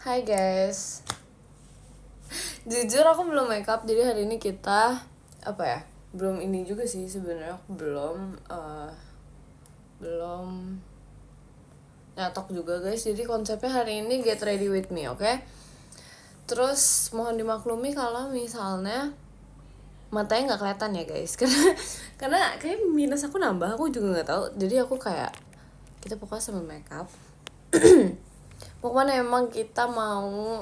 Hai guys. Jujur aku belum make up, jadi hari ini kita apa ya? Belum ini juga sih sebenarnya aku belum nyatok juga guys. Jadi konsepnya hari ini get ready with me, oke? Terus mohon dimaklumi kalau misalnya matanya nggak kelihatan ya guys, karena kayak minus aku nambah, aku juga nggak tahu. Jadi aku kayak kita pokoknya sama make up. Pokoknya emang kita mau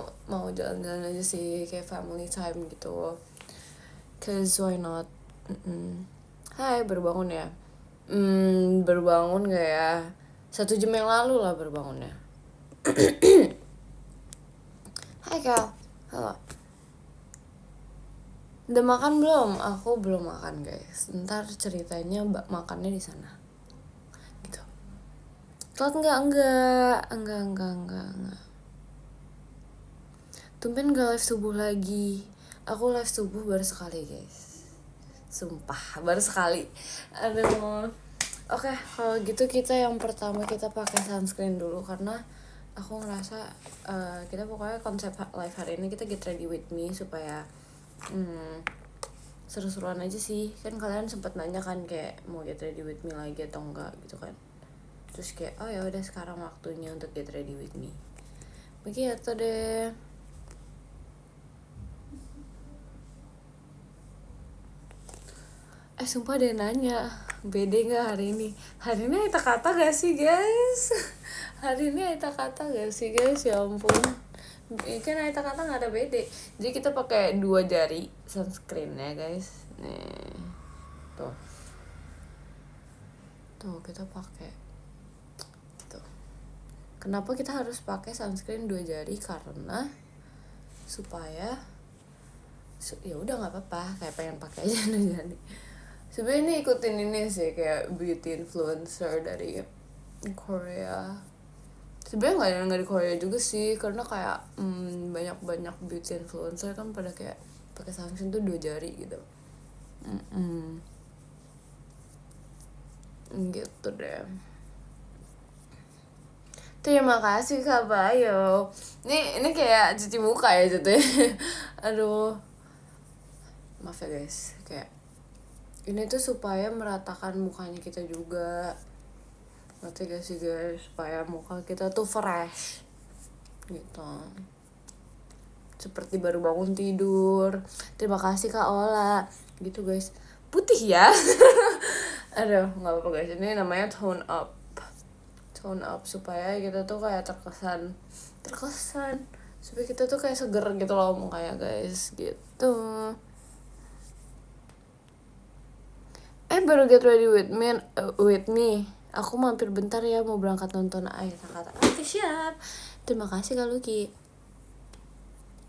jalan-jalan aja sih, kayak family time gitu. Cause why not? Hai, baru bangun ya? Baru bangun gak ya? 1 jam yang lalu lah baru bangunnya. Hai Kal, halo. Udah makan belum? Aku belum makan guys. Ntar ceritanya makannya di sana. Gitu. Telat enggak. Tumben gak live subuh lagi. Aku live subuh baru sekali guys. Sumpah, baru sekali. Aduh. Oke, kalau gitu kita yang pertama kita pakai sunscreen dulu karena aku ngerasa kita pokoknya konsep live hari ini kita get ready with me supaya seru-seruan aja sih. Kan kalian sempat nanya kan kayak mau get ready with me lagi atau enggak gitu kan. Terus kayak oh ya udah sekarang waktunya untuk get ready with me. Begitu deh. Sumpah ada yang nanya beda gak hari ini? Hari ini Aita kata gak sih guys? Hari ini Aita kata gak sih guys? Ya ampun. Kan Aita kata gak ada beda. Jadi kita pakai 2 jari sunscreen ya guys. Nih. Tuh kita pakai. Gitu. Kenapa kita harus pakai sunscreen 2 jari? Karena supaya ya udah nggak apa-apa, kayak pengen pakai aja 2 jari. Sebenarnya ini ikutin ini sih kayak beauty influencer dari Korea. Sebenarnya nggak di Korea juga sih, karena kayak banyak beauty influencer kan pada kayak pakai sunscreen tuh 2 jari gitu. Gitu deh. Terima kasih Kak Bayo. Ini kayak cuci muka ya jatuhnya. Aduh. Maaf ya guys, kayak ini tuh supaya meratakan mukanya kita juga. Ngerti gak sih guys, supaya muka kita tuh fresh gitu, seperti baru bangun tidur. Terima kasih Kak Ola gitu guys. Putih ya. Aduh nggak apa-apa guys, ini namanya tone up supaya kita tuh kayak terkesan supaya kita tuh kayak seger gitu loh mukanya guys gitu. Baru get ready with me. Aku mampir bentar ya, mau berangkat nonton Aita kata. Oke siap. Terima kasih Kak Luki.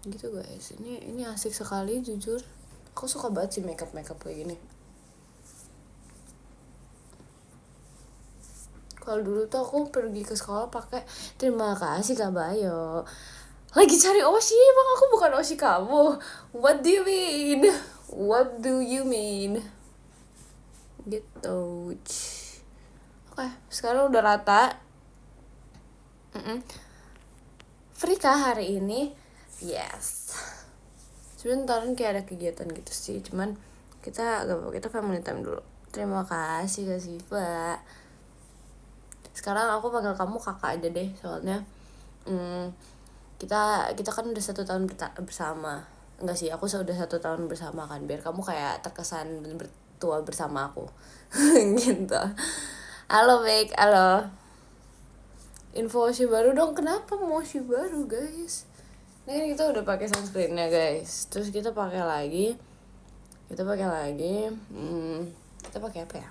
Gitu guys. Ini asik sekali jujur. Aku suka banget sih makeup kayak gini. Kalau dulu tuh aku pergi ke sekolah pakai terima kasih Kak Bayo. Lagi cari Oshi, bang aku bukan Oshi kamu. What do you mean? Gitu. Oke, sekarang udah rata. Frika hari ini, yes. Sebentar kayak ada kegiatan gitu sih, cuman kita family time dulu. Terima kasih Kak Siva. Sekarang aku panggil kamu kakak aja deh, soalnya kita kan udah 1 tahun bersama. Enggak sih, aku sudah 1 tahun bersama kan, biar kamu kayak terkesan bertua bersama aku. Gitu. Halo Bek, halo. Info Oshi baru dong. Kenapa mau Oshi baru guys? Ini kan kita udah pakai sunscreennya guys. Terus kita pakai lagi. Kita pakai apa ya?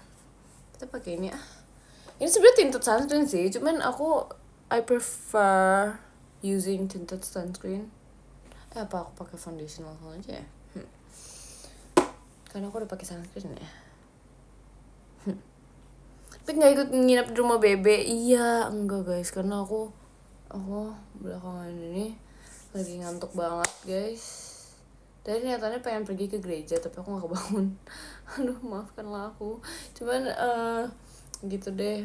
Kita pakai ini Ini sebenarnya tinted sunscreen sih, cuman I prefer using tinted sunscreen. Apa aku pakai foundation langsung aja ya? Karena aku udah pakai sunscreen ya. Tapi nggak ikut nginep di rumah Bebe. Iya, enggak guys, karena aku belakangan ini lagi ngantuk banget guys. Tadi niatannya pengen pergi ke gereja, tapi aku nggak kebangun. Aduh maafkanlah aku. Cuman gitu deh.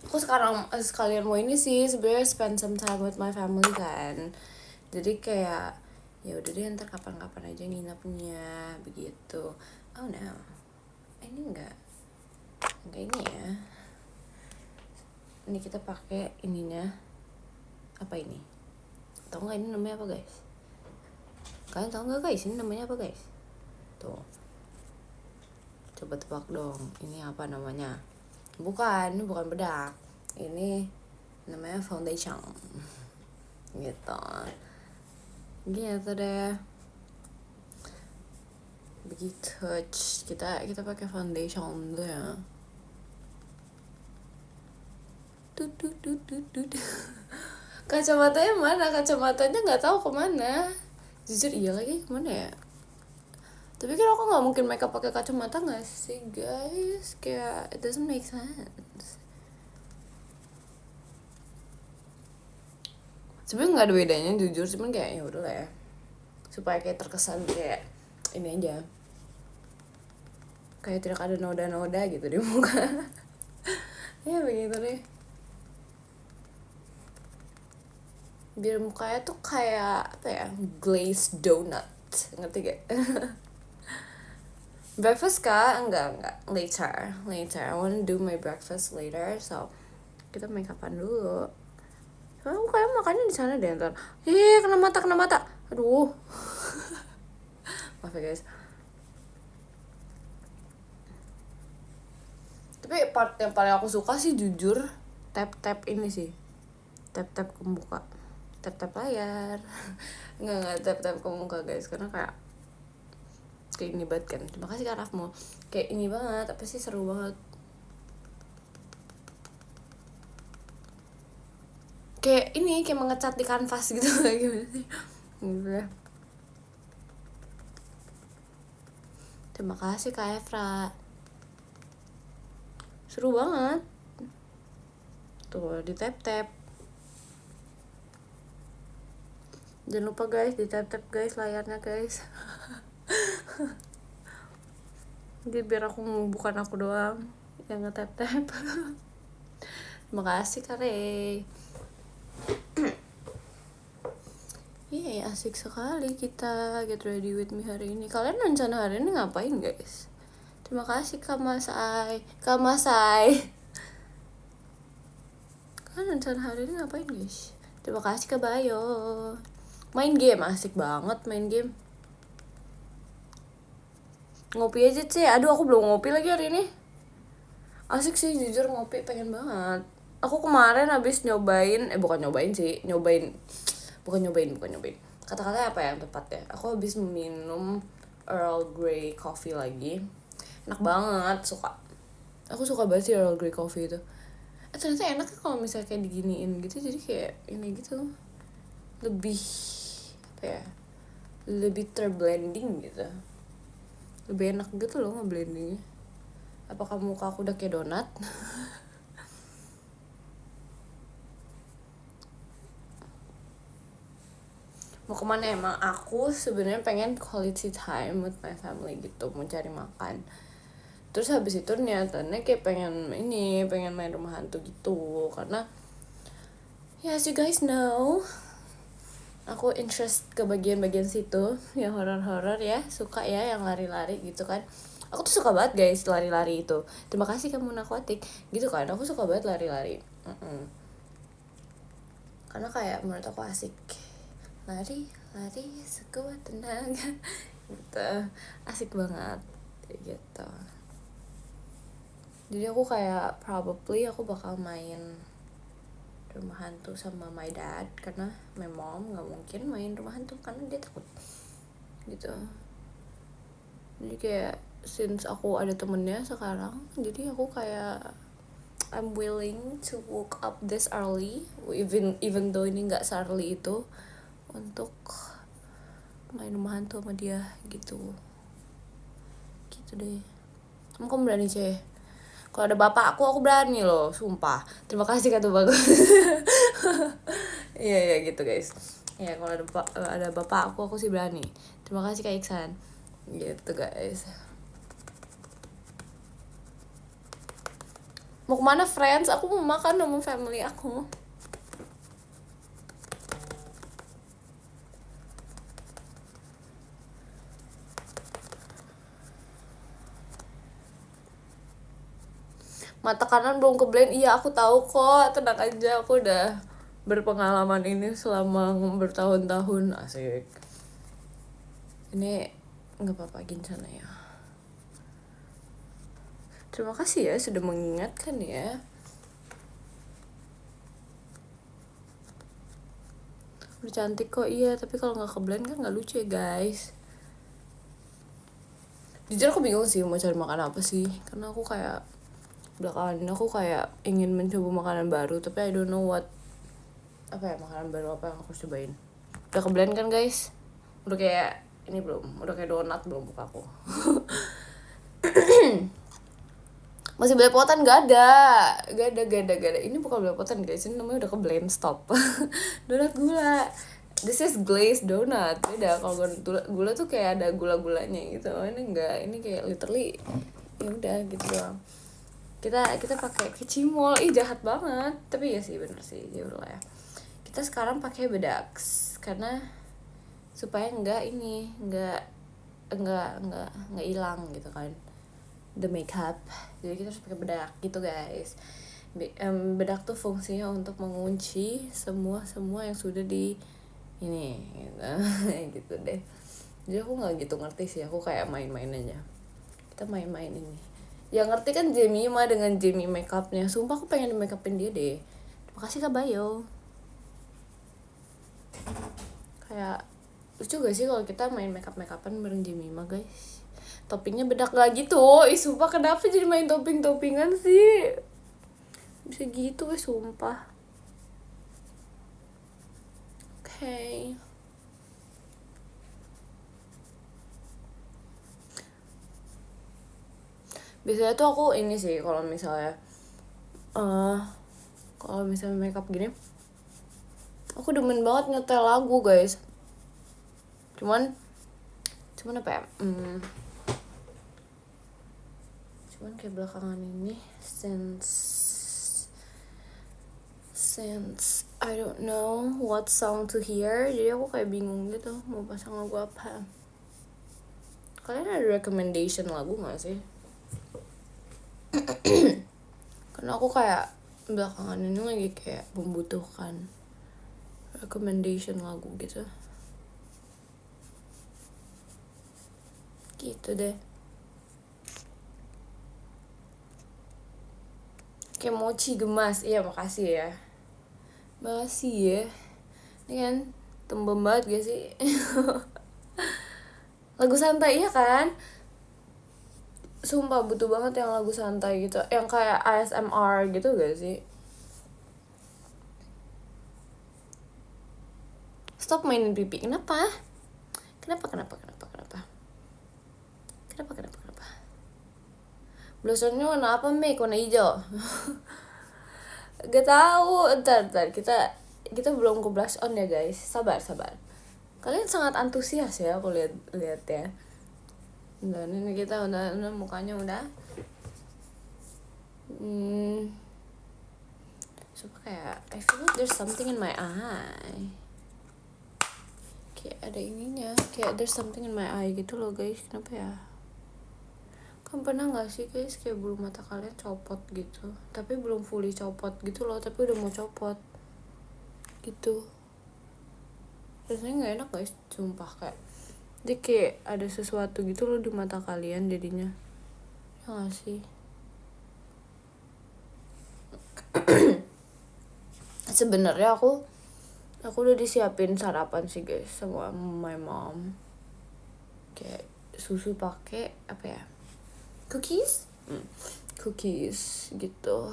Aku sekarang sekalian mau ini sih sebenarnya spend some time with my family kan. Jadi kayak ya udah deh ntar kapan-kapan aja nginapnya begitu. Oh no, ini enggak ini ya. Ini kita pakai ininya apa ini? Tahu nggak ini namanya apa guys? Kalian tahu nggak guys ini namanya apa guys? Tuh, coba tebak dong. Ini apa namanya? Bukan bedak. Ini namanya foundation. Gitu. Gitu deh. Begitu. Kita pakai foundation dulu ya. Kacamatanya mana? Kacamatanya nggak tahu kemana. Jujur iya lagi kemana ya? Tapi kan aku nggak mungkin makeup pakai kacamata nggak sih guys? Kayak it doesn't make sense. Sebenarnya nggak ada bedanya jujur, cuman kayak ya udah lah ya. Supaya kayak terkesan kayak ini aja. Kayak tidak ada noda-noda gitu di muka. Ya begitu deh. Biar mukanya tuh kayak apa ya? Glazed donut. Ngerti gak? Breakfast kah? Enggak. Later. I wanna do my breakfast later. So, kita make upan dulu. Soalnya aku kayak makannya di sana deh ntar. Kena mata. Aduh. Maaf ya guys. Tapi part yang paling aku suka sih jujur tap ini sih. Tap ke muka. Tap layar. Enggak tap ke muka guys, karena kayak ini banget kan. Terima kasih Kak Rafmo. Kayak ini banget, apa sih seru banget. Kayak ini, kayak mengecat di kanvas gitu. Gimana sih? Gitu ya. Terima kasih Kak Efra. Seru banget. Tuh, di tap. Jangan lupa guys, di tap guys layarnya guys. Jadi biar bukan aku doang yang nge-tap. Terima kasih Kak Rey. Iya, asik sekali kita get ready with me hari ini. Kalian rencana hari ini ngapain guys? Terima kasih Kak Masai. Kalian rencana hari ini ngapain guys? Terima kasih Kak Bayo. Main game, asik banget main game. Ngopi aja sih. Aduh aku belum ngopi lagi hari ini. Asik sih jujur ngopi, pengen banget. Aku kemarin habis nyobain kata-katanya apa yang tepat ya. Aku habis minum Earl Grey coffee lagi. Enak banget, aku suka banget sih Earl Grey coffee itu. Ternyata enak kalau misalnya kayak diginiin gitu, jadi kayak ini gitu lebih apa ya, lebih terblending gitu, lebih enak gitu loh ngeblendingnya. Apakah muka aku udah kayak donat? Mau kemana emang? Aku sebenarnya pengen quality time with my family gitu, mau cari makan. Terus habis itu niatannya kayak pengen main rumah hantu gitu, karena ya as you guys know, aku interest ke bagian-bagian situ yang horor-horor ya, suka ya yang lari-lari gitu kan. Aku tuh suka banget guys lari-lari itu. Terima kasih kamu narkotik gitu kan, aku suka banget lari-lari. Karena kayak menurut aku asik, lari sekuat tenaga gitu, asik banget gitu. Jadi aku kayak probably aku bakal main rumah hantu sama my dad, karena my mom nggak mungkin main rumah hantu karena dia takut gitu. Jadi kayak since aku ada temennya sekarang, jadi aku kayak I'm willing to woke up this early, even though ini nggak se-early itu, untuk main rumah hantu sama dia gitu deh. Kamu berani sih? Kalau ada bapak aku berani loh, sumpah. Terima kasih Kak tuh bagus. Iya gitu guys. Ya kalau ada bapak aku sih berani. Terima kasih Kak Iksan. Gitu guys. Mau kemana friends? Aku mau makan sama family aku. Mata kanan belum ke blend. Iya aku tahu kok, tenang aja, aku udah berpengalaman ini selama bertahun-tahun. Asik. Ini nggak apa-apa gini sana ya. Terima kasih ya sudah mengingatkan ya. Udah cantik kok, iya, tapi kalau nggak ke blend kan nggak lucu ya guys. Jujur aku bingung sih mau cari makan apa sih, karena aku kayak belakangan ini aku kayak ingin mencoba makanan baru, tapi I don't know what, apa ya, makanan baru apa yang aku cobain. Udah ke blend kan guys? Udah kayak ini belum? Udah kayak donat belum buka aku? Masih belepotan? Gak ada. Ini bukan belepotan guys, ini namanya udah ke blend, stop. Donat gula. This is glazed donut. Beda, kalau gula tuh kayak ada gula-gulanya gitu. Ini enggak, ini kayak literally ya udah gitu doang. Kita pakai kecimol. Ih jahat banget. Tapi ya sih bener sih, ya udah ya. Kita sekarang pakai bedax karena supaya enggak hilang gitu kan, the makeup. Jadi kita harus pakai bedak gitu guys. Bedak tuh fungsinya untuk mengunci semua yang sudah di ini gitu. Gitu deh. Jadi aku nggak gitu ngerti sih, aku kayak main-main aja. Kita main-main ini. Yang ngerti kan Jemima dengan Jamie makeupnya. Sumpah aku pengen di makeupin dia deh. Terima kasih Kak Bayo. Kayak lucu gak sih kalau kita main makeup-makeupan bareng Jemima guys? Toppingnya bedak gak gitu. Ih sumpah kenapa jadi main topping-toppingan sih? Bisa gitu guys sumpah. Oke. Biasanya tuh aku ini sih kalau misalnya makeup gini, aku demen banget nyetel lagu guys. Cuman apa ya? Cuman kayak belakangan ini since I don't know what song to hear, jadi aku kayak bingung gitu mau pasang lagu apa. Kalian ada recommendation lagu nggak sih? Karena aku kayak belakangan ini lagi kayak membutuhkan recommendation lagu gitu deh. Kayak mochi gemas. Iya makasih ya. Makasih ya. Ini kan tembem banget gak sih? Lagu santai ya kan? Sumpah butuh banget yang lagu santai gitu, yang kayak ASMR gitu gak sih? Stop mainin pipi. Kenapa? Blushernya warna apa, Mek? Warna hijau. Gak tahu. Ntar kita belum ke blush on ya guys. Sabar. Kalian sangat antusias ya aku lihat ya. Dan ini kita udah mukanya udah. Sumpah kayak I feel like there's something in my eye. Kayak ada ininya, kayak there's something in my eye gitu loh guys. Kenapa ya? Kan pernah gak sih guys kayak bulu mata kalian copot gitu, tapi belum fully copot gitu loh, tapi udah mau copot gitu. Rasanya gak enak guys, sumpah. Kayak jadi kayak ada sesuatu gitu loh di mata kalian jadinya. Ya gak sih? Sebenarnya aku udah disiapin sarapan sih guys sama my mom. Kayak susu pakai apa ya? Cookies gitu.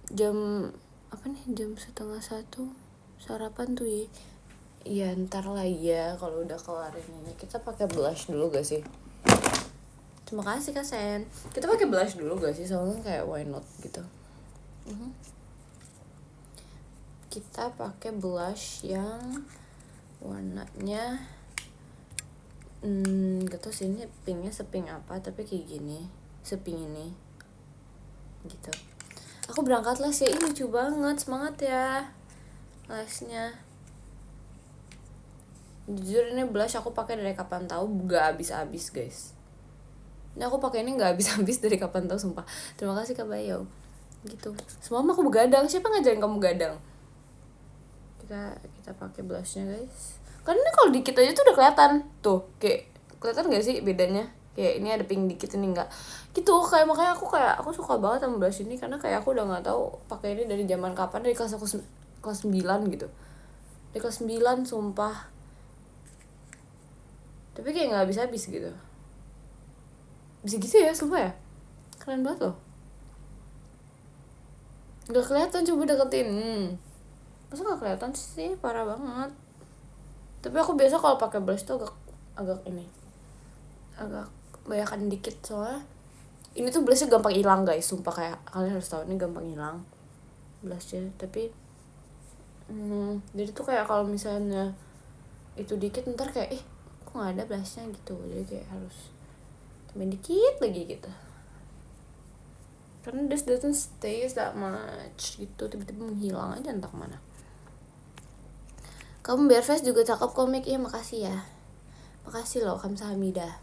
Jam apa nih, jam 12:30 sarapan tuh ya. Iya ntar lah ya kalau udah kelarin ini. Kita pakai blush dulu gak sih? Terima kasih Kak Sen. Kita pakai blush dulu gak sih? Soalnya kayak why not gitu. Kita pakai blush yang warnanya Gak tau sih ini pinknya sepink apa, tapi kayak gini, sepink ini gitu. Aku berangkat les ya, ini lucu banget, semangat ya lesnya. Jujur ini blush aku pakai dari kapan tahu, gak habis-habis guys. Ini aku pakai ini gak habis-habis dari kapan tahu, sumpah. Terima kasih Kak Bayo. Gitu. Semalam aku begadang, siapa ngajarin kamu begadang? Kita pakai blushnya guys. Karena ini kalau dikit aja tuh udah kelihatan. Tuh, kayak kelihatan gak sih bedanya? Kayak ini ada pink dikit, ini enggak. Gitu, kayak makanya aku suka banget sama blush ini, karena kayak aku udah nggak tahu pakai ini dari zaman kapan, dari kelas 9 gitu. Dari kelas 9 sumpah. Tapi kayak nggak habis-habis gitu. Bisa gitu ya, sumpah ya. Keren banget loh. Gak kelihatan, coba deketin. Masa gak kelihatan sih, parah banget. Tapi aku biasa kalau pakai blush tuh agak banyakan dikit, soalnya ini tuh blushnya gampang hilang guys, sumpah. Kayak kalian harus tahu ini gampang hilang blushnya. Tapi jadi tuh kayak kalau misalnya itu dikit, ntar kayak kok nggak ada blushnya gitu, jadi kayak harus tambahin dikit lagi gitu, karena this doesn't stay that much gitu, tiba-tiba menghilang aja entah kemana. Kamu biar face juga cakep komik. Iya makasih ya, makasih loh kamsahamnida.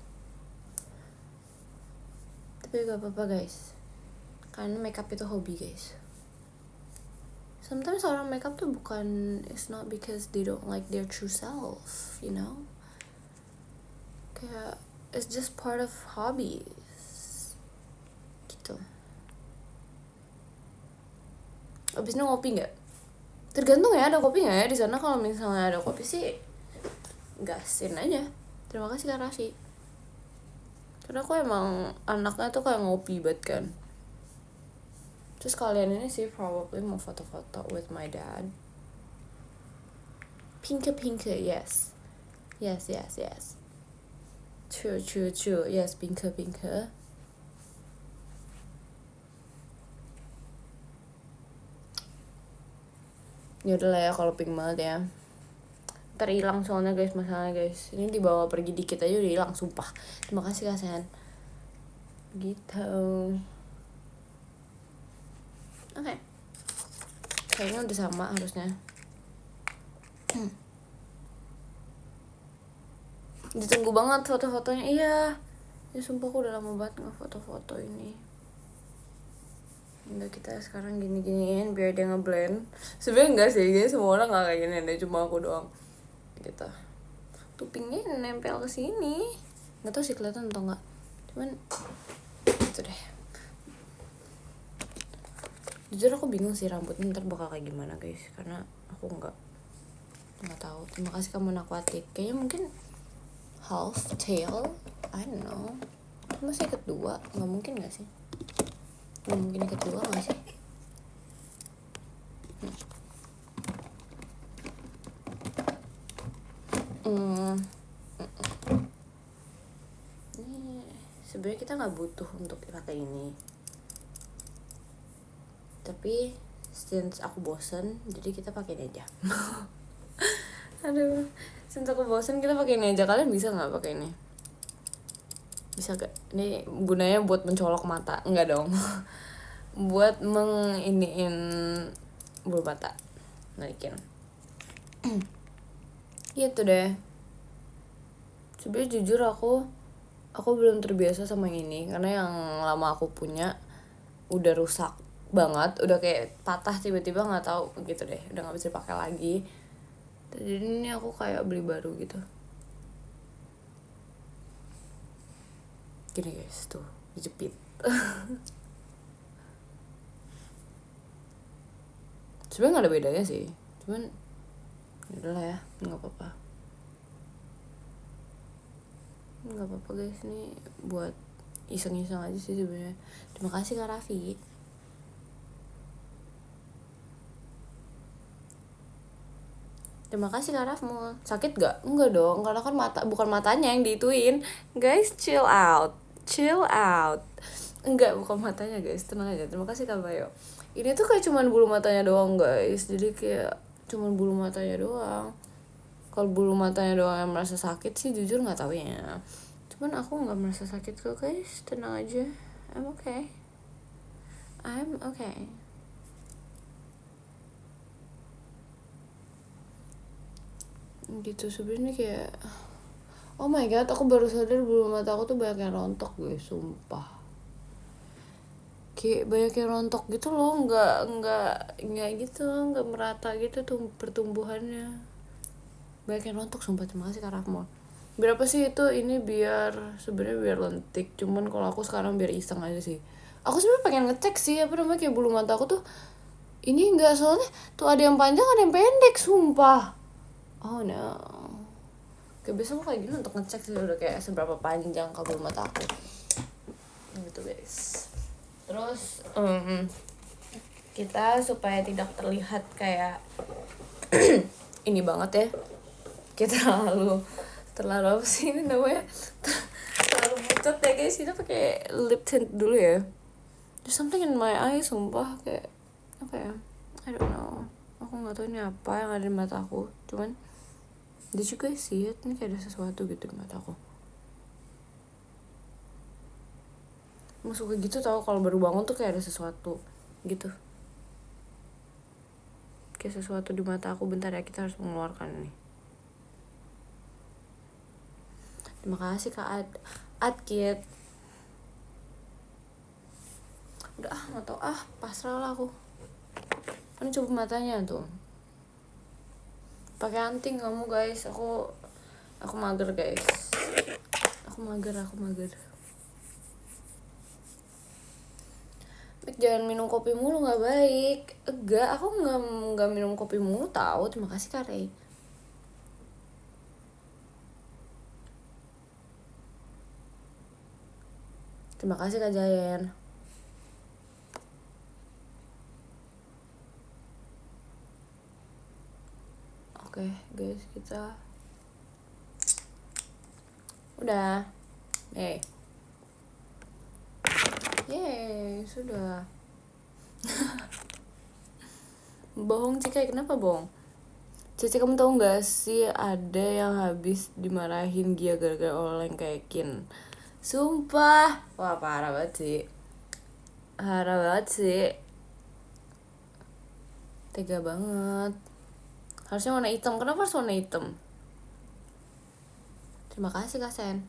Tapi gak apa-apa guys, karena makeup itu hobi guys. Sometimes orang makeup tuh bukan, it's not because they don't like their true self, you know, kayak it's just part of hobbies gitu. Abis ini ngopi nggak? Tergantung ya, ada kopi nggak ya di sana. Kalau misalnya ada kopi sih gasin aja. Terima kasih Kak Raffi. Karena aku emang anaknya tuh kayak ngopi banget kan. Terus kalian ini sih probably mau foto-foto with my dad. Pinke, yes. Yes. True. Yes, pinke. Ya udah lah ya kalau pink banget ya. Ntar hilang soalnya guys, masalahnya guys. Ini dibawa pergi dikit aja udah hilang, sumpah. Terima kasih Kak Sen. Gitu. Oke. Kayaknya udah sama harusnya. Ditunggu banget foto-fotonya. Iya. Ya sumpah aku udah lama banget nggak foto-foto ini. Udah kita sekarang gini-giniin biar dia ngeblend. Sebenarnya enggak sih, guys, semua orang nggak kayak gini deh, cuma aku doang. Gitu. Tupingnya nempel ke sini. Nggak tahu sih kelihatan atau nggak. Cuman gitu deh. Jujur aku bingung sih rambutnya ntar bakal kayak gimana guys, karena aku nggak tahu. Terima kasih kamu Aquatic. Kayaknya mungkin half tail, I don't know. Masih kedua, nggak mungkin nggak sih? Nggak mungkin kedua nggak sih? Ini sebenarnya kita nggak butuh untuk pakai ini, tapi since aku bosen jadi kita pakai ini aja. Aduh, since aku bosen kita pakai ini aja. Kalian bisa nggak pakai ini? Bisa gak? Ini gunanya buat mencolok mata, enggak dong. Buat menginiin bulu mata, naikin. Gitu deh. Sebenarnya jujur aku belum terbiasa sama yang ini, karena yang lama aku punya udah rusak banget, udah kayak patah tiba-tiba, nggak tahu gitu deh, udah nggak bisa pakai lagi. Jadi ini aku kayak beli baru gitu. Gini guys, tuh dijepit. Sebenarnya nggak ada bedanya sih, cuman udah lah ya, nggak apa-apa guys, ini buat iseng-iseng aja sih sebenarnya. Terima kasih Kak Raffi. Terima kasih Kak Rafmul. Sakit gak? Enggak dong, karena kan bukan matanya yang diituin. Guys, chill out. Enggak, bukan matanya guys, tenang aja. Terima kasih Kak Bayo. Ini tuh kayak cuman bulu matanya doang guys, jadi kayak cuman bulu matanya doang. Kalau bulu matanya doang yang merasa sakit sih jujur nggak tahu ya. Cuman aku nggak merasa sakit kok guys, tenang aja. I'm okay. Gitu sebenarnya kayak, oh my god, aku baru sadar bulu mata aku tuh banyak yang rontok guys, sumpah. Kayak banyak yang rontok gitu loh, nggak gitu, nggak merata gitu tuh pertumbuhannya. Banyak yang rontok sumpah. Terima kasih Kak Rahma. Berapa sih itu? Ini sebenarnya biar lentik, cuman kalau aku sekarang biar iseng aja sih. Aku sebenarnya pengen ngecek sih apa namanya kayak bulu mata aku tuh ini enggak, soalnya tuh ada yang panjang ada yang pendek sumpah. Oh no. Kayak biasa aku kayak gini untuk ngecek sih udah kayak seberapa panjang kabel mata aku gitu guys. Terus kita supaya tidak terlihat kayak ini banget ya, kita terlalu apa sih ini namanya, terlalu pucat ya guys. Kita pakai lip tint dulu ya. There's something in my eye sumpah, kayak apa ya, I don't know, aku nggak tahu ini apa yang ada di mata aku. Cuman did you guys see it? Ini kayak ada sesuatu gitu di mata aku. Masuk kayak gitu tau, kalau baru bangun tuh kayak ada sesuatu gitu, kayak sesuatu di mata aku. Bentar ya, kita harus mengeluarkan ini. Terima kasih Kak Adkit. Udah nggak tau pasrah lah aku. Ini coba matanya tuh pakai anting kamu guys. Aku mager guys, aku mager. Jangan minum kopi mulu, nggak baik. Enggak, aku nggak minum kopi mulu tahu. Terima kasih Kak Rey. Terima kasih Kak Jayen. Oke guys, kita udah. Yeay, sudah. Bohong Cikai, kenapa bohong? Cici, kamu tahu nggak sih ada yang habis dimarahin Gia gara-gara oleng kayak Kin? Sumpah, wah parah banget sih. Tega banget. Harusnya warna hitam, kenapa harus warna hitam? Terima kasih Kak Sen.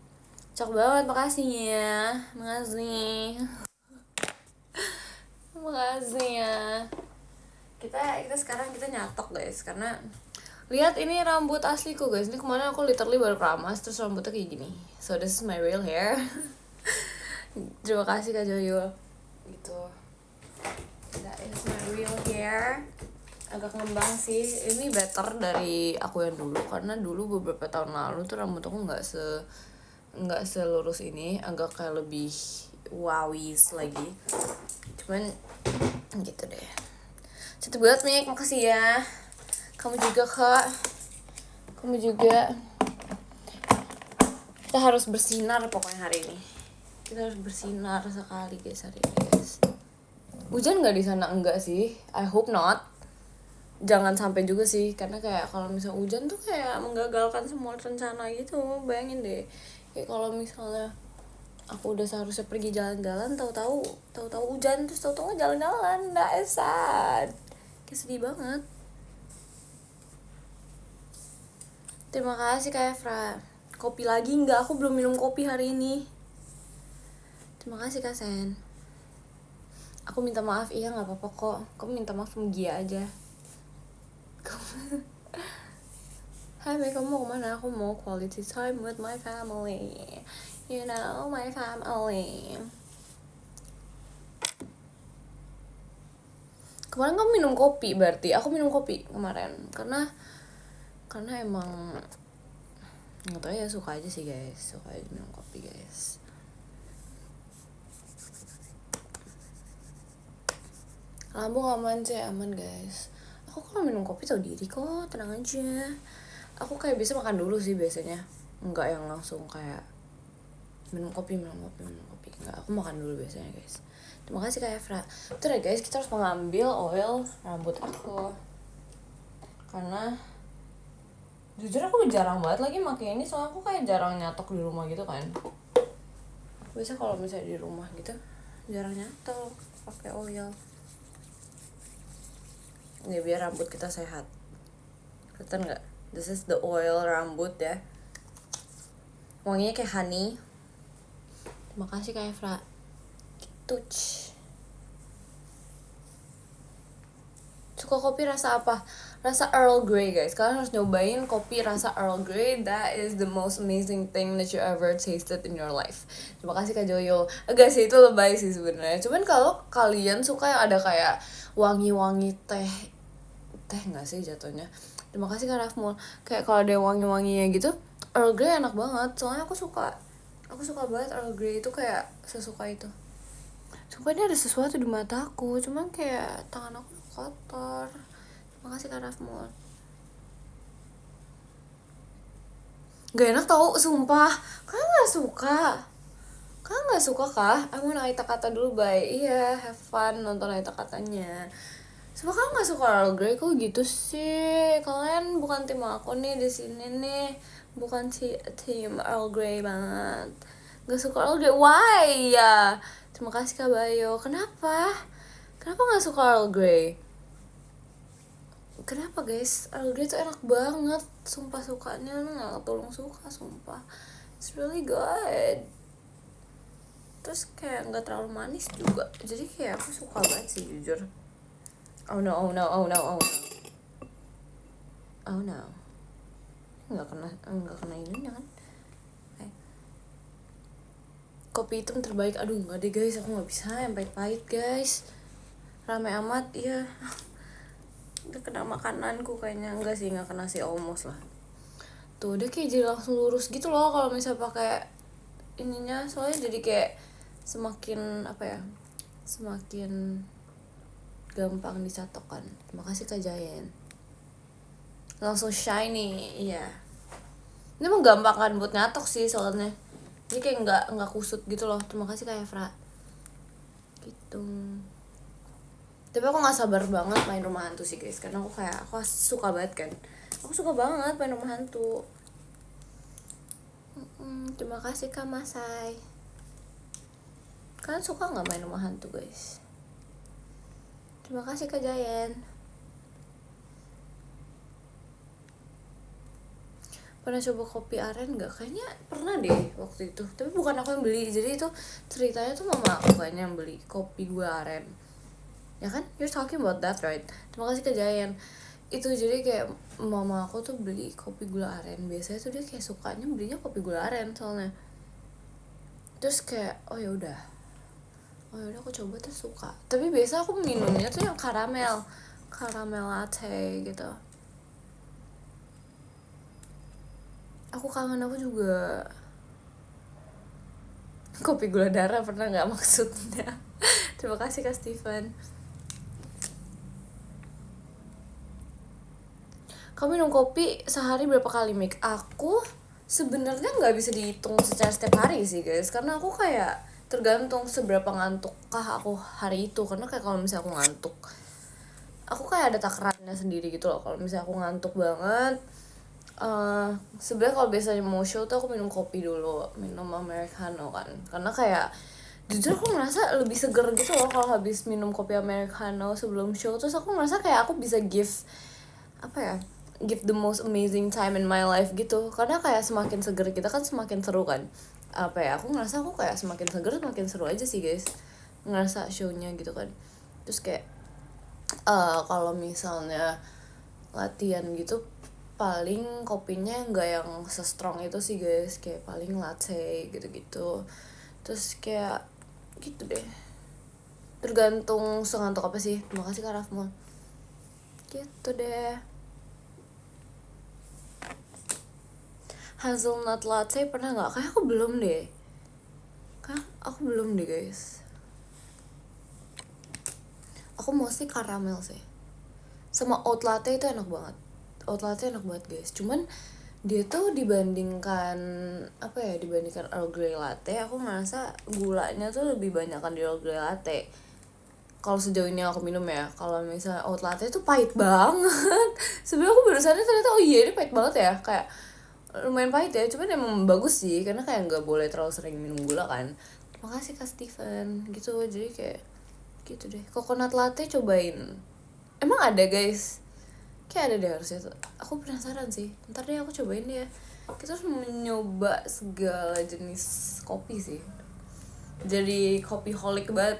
Cok banget, makasih ya. Makasih ya. Kita sekarang nyatok guys, karena lihat ini rambut asliku guys. Ini kemarin aku literally baru keramas terus rambutnya kayak gini. So this is my real hair. Terima kasih Kak Joyo. Gitu. That is my real hair. Agak ngembang sih. Ini better dari aku yang dulu, karena dulu beberapa tahun lalu tuh rambut aku nggak selurus ini, agak kayak lebih wawis lagi. Cuman gitu deh. Cantik banget Mik, makasih ya. Kamu juga Kak. Kamu juga. Kita harus bersinar pokoknya hari ini. Kita harus bersinar sekali guys hari ini guys. Hujan nggak di sana? Enggak sih. I hope not. Jangan sampai juga sih, karena kayak kalau misalnya hujan tuh kayak menggagalkan semua rencana gitu. Bayangin deh. Kayak kalau misalnya aku udah seharusnya pergi jalan-jalan, tahu-tahu hujan, terus tahu-tahu jalan-jalan. That is sad. Kayak sedih banget. Terima kasih Kak Efra. Kopi lagi enggak? Aku belum minum kopi hari ini. Terima kasih Kak Sen. Aku minta maaf, iya nggak apa-apa kok. Kamu minta maaf sama Gia aja. Hai Mei, kamu mau kemana? Aku mau quality time with my family. You know, my family. Kemarin kamu minum kopi berarti. Aku minum kopi kemarin karena emang nggak tahu ya, suka aja sih guys, suka aja minum kopi guys. Lambung aman sih, aman guys. Aku kalau minum kopi tahu diri kok, tenang aja. Aku kayak bisa makan dulu sih biasanya, nggak yang langsung kayak minum kopi. Nggak, aku makan dulu biasanya guys. Terima kasih Kak Efra. Betul ya guys, kita harus mengambil oil rambut aku karena Jujur aku jarang banget lagi pakai ini, soalnya aku kayak jarang nyatok di rumah gitu kan. Biasa kalau misalnya di rumah gitu jarang nyatok pakai oil. Ini biar rambut kita sehat. Kelihatan nggak? This is the oil rambut ya. Wanginya kayak honey. Terima kasih Kak Efra. Gitu. Suka kopi rasa apa? Rasa Earl Grey guys. Kalian harus nyobain kopi rasa Earl Grey. That is the most amazing thing that you ever tasted in your life. Terima kasih Kak Joyo. Agak sih itu lebay sih sebenarnya. Cuman kalau kalian suka yang ada kayak wangi-wangi teh nggak sih jatuhnya. Terima kasih Kak Rafmul. Kayak kalau ada wangi-wanginya gitu, Earl Grey enak banget. Soalnya aku suka banget Earl Grey itu, kayak sesuka itu. Sumpah ini ada sesuatu di mataku, cuman kayak tangan aku kotor. Makasih Kak Rafmul. Gak enak tau, sumpah. Kalian gak suka kah? Aku mau Aita Kata dulu, bye. Iya, have fun nonton Aita Katanya. Sumpah kalian gak suka Earl Grey, kok gitu sih? Kalian bukan tim aku nih di sini nih. Bukan tim Earl Grey banget. Gak suka Earl Grey, why ya? Terima kasih Kak Bayo. Kenapa gak suka Earl Grey? Kenapa guys? Earl Grey tuh enak banget. Sumpah sukanya gak tolong suka, sumpah. It's really good. Terus kayak gak terlalu manis juga. Jadi kayak aku suka banget sih jujur. Oh no. Gak kena ininya kan. Kopi hitam terbaik. Aduh gak deh guys, aku gak bisa yang pahit-pahit guys. Rame amat, iya. Udah kena makananku kayaknya. Enggak sih, gak kena sih, almost lah. Tuh dia kayak jadi langsung lurus gitu loh kalau misalnya pakai ininya. Soalnya jadi kayak semakin semakin gampang dicatokkan. Terima kasih Kak Jayen. Langsung shiny, iya. Ini emang gampang kan buat nyatok sih soalnya. Jadi kayak nggak kusut gitu loh. Terima kasih Kak Efra. Gitu. Tapi aku nggak sabar banget main rumah hantu sih guys, karena aku suka banget kan. Aku suka banget main rumah hantu. Terima kasih Kak Masai. Kalian suka nggak main rumah hantu guys? Terima kasih Kak Jayen. Pernah coba kopi aren gak? Kayaknya pernah deh waktu itu. Tapi bukan aku yang beli. Jadi itu ceritanya tuh mama aku kayaknya yang beli kopi gula aren. Ya kan? You're talking about that right? Terima kasih Kak Jayen. Itu jadi kayak mama aku tuh beli kopi gula aren. Biasanya tuh dia kayak sukanya belinya kopi gula aren soalnya. Terus kayak oh ya udah aku coba terus suka. Tapi biasa aku minumnya tuh yang karamel latte gitu. Aku kangen, aku juga. Kopi gula darah pernah gak maksudnya? Terima kasih Kak Steven. Kamu minum kopi sehari berapa kali, Mik? Aku sebenarnya nggak bisa dihitung secara setiap hari sih guys, karena aku kayak tergantung seberapa ngantuk kah aku hari itu. Karena kayak kalau misalnya aku ngantuk, aku kayak ada takarannya sendiri gitu loh. Kalau misalnya aku ngantuk banget, sebenarnya kalau biasanya mau show tuh aku minum kopi dulu, minum americano kan, karena kayak jujur aku ngerasa lebih seger gitu loh kalau habis minum kopi americano sebelum show. Terus aku ngerasa kayak aku bisa give the most amazing time in my life gitu, karena kayak semakin seger kita kan semakin seru kan. Aku ngerasa aku kayak semakin seger semakin seru aja sih guys, ngerasa shownya gitu kan. Terus kayak kalau misalnya latihan gitu paling kopinya nggak yang se-strong itu sih guys, kayak paling latte gitu-gitu. Terus kayak gitu deh, tergantung sengantuk apa sih. Terima kasih Kak Rafmul. Gitu deh. Hazelnut latte pernah nggak? Kayak aku belum deh. Guys. Aku mostly karamel sih. Sama oat latte itu enak banget. Oat latte enak banget guys. Cuman dia tuh dibandingkan Earl Grey latte, aku ngerasa gulanya tuh lebih banyak kan di Earl Grey latte. kalau sejauh ini aku minum ya, kalau misalnya oat latte itu pahit banget. Sebenarnya aku baru sadar ternyata oh iya ini pahit banget ya, kayak lumayan pahit ya, cuman emang bagus sih karena kayak nggak boleh terlalu sering minum gula kan. Makasih Kak Steven gitu, jadi kayak gitu deh. Coconut latte cobain, emang ada guys, kayak ada deh harusnya tuh. Aku penasaran sih, ntar deh aku cobain deh ya. Kita harus mencoba segala jenis kopi sih, jadi kopi holic banget.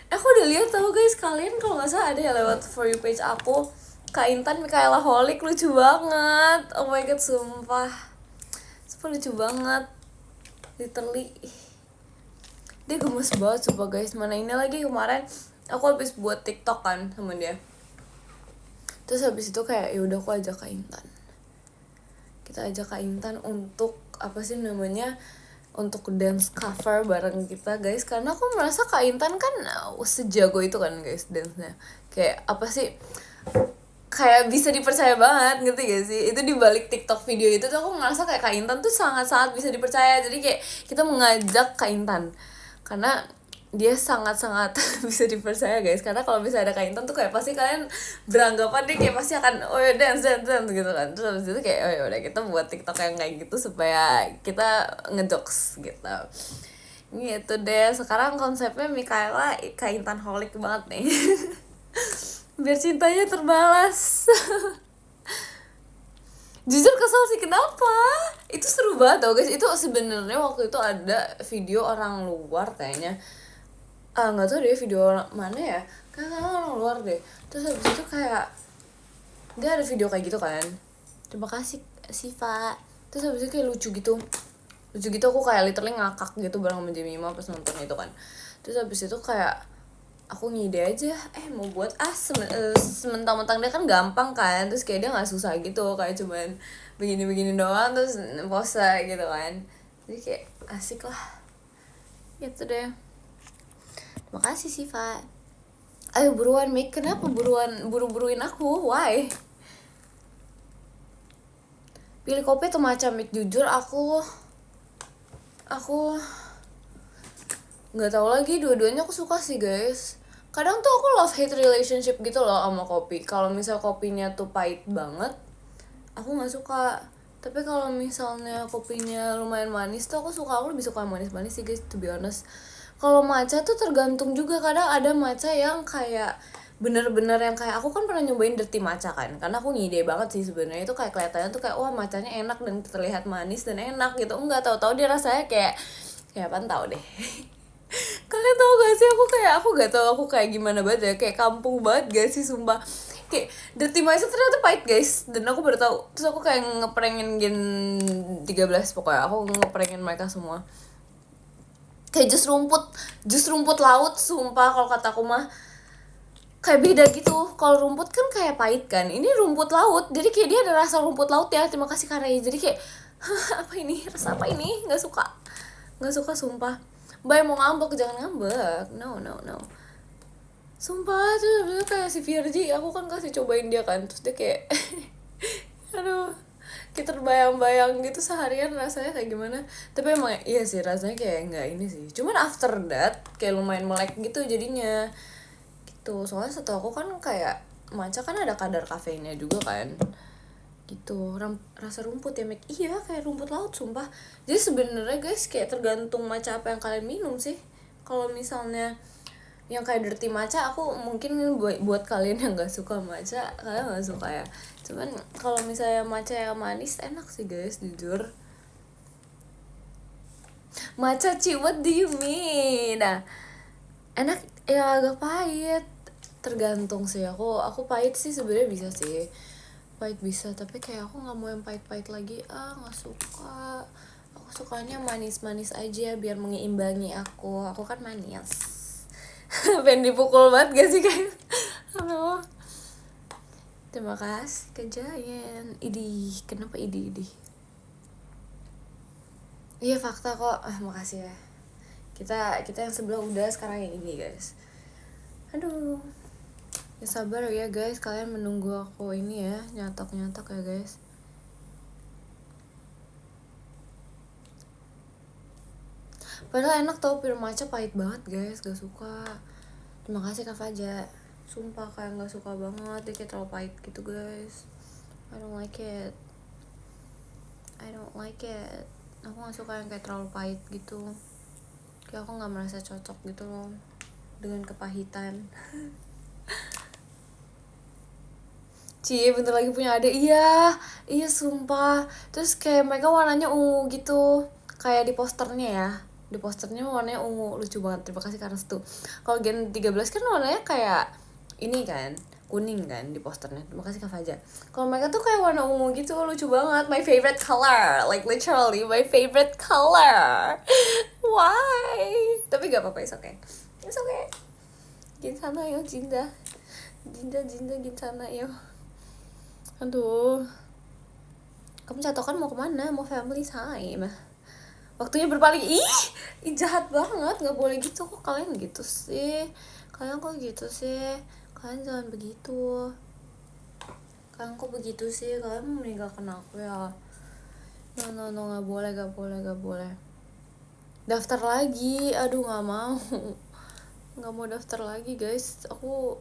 Aku udah lihat tau guys, kalian kalau nggak salah ada ya lewat for you page aku, Kak Intan Mikaela Holic, lucu banget. Oh my god, sumpah lucu banget, literally dia gemes banget sumpah guys. Mana ini lagi kemarin aku habis buat TikTok kan sama dia, terus habis itu kayak ya udah aku ajak Kak Intan, kita ajak Kak Intan untuk apa sih namanya, untuk dance cover bareng kita guys, karena aku merasa Kak Intan kan sejago itu kan guys dance-nya, kayak apa sih, kayak bisa dipercaya banget, ngerti gak sih? Itu di balik TikTok video itu tuh aku merasa kayak Kak Intan tuh sangat-sangat bisa dipercaya. Jadi kayak kita mengajak Kak Intan karena dia sangat-sangat bisa dipercaya guys, karena kalau misalnya ada Kak Intan tuh kayak pasti kalian beranggapan dia kayak pasti akan oh ya dance gitu kan. Terus habis itu kayak oh ya udah kita buat TikTok yang kayak gitu supaya kita ngejokes gitu. Gitu deh, sekarang konsepnya Mikaela Kak Intan holic banget nih. Biar cintanya terbalas. Jujur kesel sih, kenapa? Itu seru banget tau guys. Itu sebenarnya waktu itu ada video orang luar kayaknya, nggak tahu deh video mana ya, kayak orang luar deh. Terus habis itu kayak dia ada video kayak gitu kan, terima kasih Siva. Terus habis itu kayak lucu gitu, aku kayak literally ngakak gitu bareng sama Jemima pas nonton itu kan. Terus habis itu kayak aku ngide aja, mau buat sementang-mentang dia kan gampang kan, terus kayak dia nggak susah gitu, kayak cuman begini-begini doang terus pose gitu kan, jadi kayak asik lah gitu deh. Makasih Siva. Ayo buruan make, kenapa buru-buruin aku, why? Pilih kopi atau matcha make? Jujur aku nggak tahu lagi, dua-duanya aku suka sih guys. Kadang tuh aku love hate relationship gitu loh sama kopi. Kalau misal kopinya tuh pahit banget, aku nggak suka. Tapi kalau misalnya kopinya lumayan manis tuh aku suka. Aku lebih suka manis-manis sih guys, to be honest. Kalau matcha tuh tergantung juga, kadang ada matcha yang kayak bener-bener yang kayak aku kan pernah nyobain dirty matcha kan, karena aku ngide banget sih sebenarnya itu kayak kelihatannya tuh kayak wah matchanya enak dan terlihat manis dan enak gitu, enggak tahu-tahu dia rasanya kayak apaan tau deh. Kalian tau gak sih aku gak tau aku kayak gimana banget ya, kayak kampung banget gak sih sumpah, kayak dirty matcha ternyata pahit guys, dan aku baru tahu. Terus aku kayak ngeprengin Gen 13, pokoknya aku ngeprengin mereka semua. Kayak jus rumput laut sumpah, kalau kataku mah kayak beda gitu. Kalau rumput kan kayak pahit kan, ini rumput laut jadi kayak dia ada rasa rumput laut ya, terima kasih Kak Ray. Jadi kayak apa ini, rasa apa ini, nggak suka sumpah. Mbak mau ngambek jangan ngambek, no sumpah. Tuh kayak si Virgi, aku kan kasih cobain dia kan, terus dia kayak aduh, kita terbayang-bayang gitu seharian rasanya kayak gimana. Tapi emang iya sih rasanya kayak nggak ini sih, cuman after that kayak lumayan melek gitu jadinya gitu. Soalnya setahu aku kan kayak matcha kan ada kadar kafeinnya juga kan gitu. Rasa rumput ya Mek, iya kayak rumput laut sumpah. Jadi sebenarnya guys kayak tergantung matcha apa yang kalian minum sih. Kalau misalnya yang kayak dirty matcha, aku mungkin buat kalian yang nggak suka matcha, kalian nggak suka ya. Cuman kalau misalnya matcha yang manis enak sih guys, jujur. Matcha Ci, what do you mean? Nah, enak ya agak pahit, tergantung sih. Aku pahit sih sebenarnya bisa sih, pahit bisa, tapi kayak aku nggak mau yang pahit-pahit lagi, nggak suka. Aku sukanya manis-manis aja biar menyeimbangi aku kan manis. Pengen dipukul banget gak sih kayak aduh. Terima kasih Kak Jayan. Idih, kenapa idih? Iya fakta kok. Makasih ya. Kita yang sebelah udah, sekarang yang ini guys. Aduh. Ya sabar ya guys, kalian menunggu aku ini ya, nyatok ya guys. Padahal enak tau, pir matcha pahit banget guys, gak suka. Terima kasih Kak Faja. Sumpah kayak gak suka banget, dia kayak terlalu pahit gitu guys. I don't like it. Aku gak suka yang kayak terlalu pahit gitu. Kayak aku gak merasa cocok gitu loh dengan kepahitan. Cie bentar lagi punya adik. Iya sumpah. Terus kayak mereka warnanya ungu gitu, kayak di posternya ya. Di posternya warnanya ungu, lucu banget. Terima kasih karena itu. Kalau Gen 13 kan warnanya kayak ini kan, kuning kan di posternya. Terima kasih Kak Faja. Kalau mereka tuh kayak warna ungu gitu, lucu banget. My favorite color, like literally my favorite color. Why? Tapi gak apa-apa, it's okay. Ginsana yo, Jinda Ginsana yo. Aduh, kamu catokan mau kemana? Mau family time? Waktunya berpaling. Ih jahat banget, nggak boleh gitu. Kok kalian gitu sih? Kalian jangan begitu. Kalian kok begitu sih? Kalian mau meninggalkan aku ya? No, nggak boleh. Daftar lagi? Aduh, nggak mau daftar lagi guys. Aku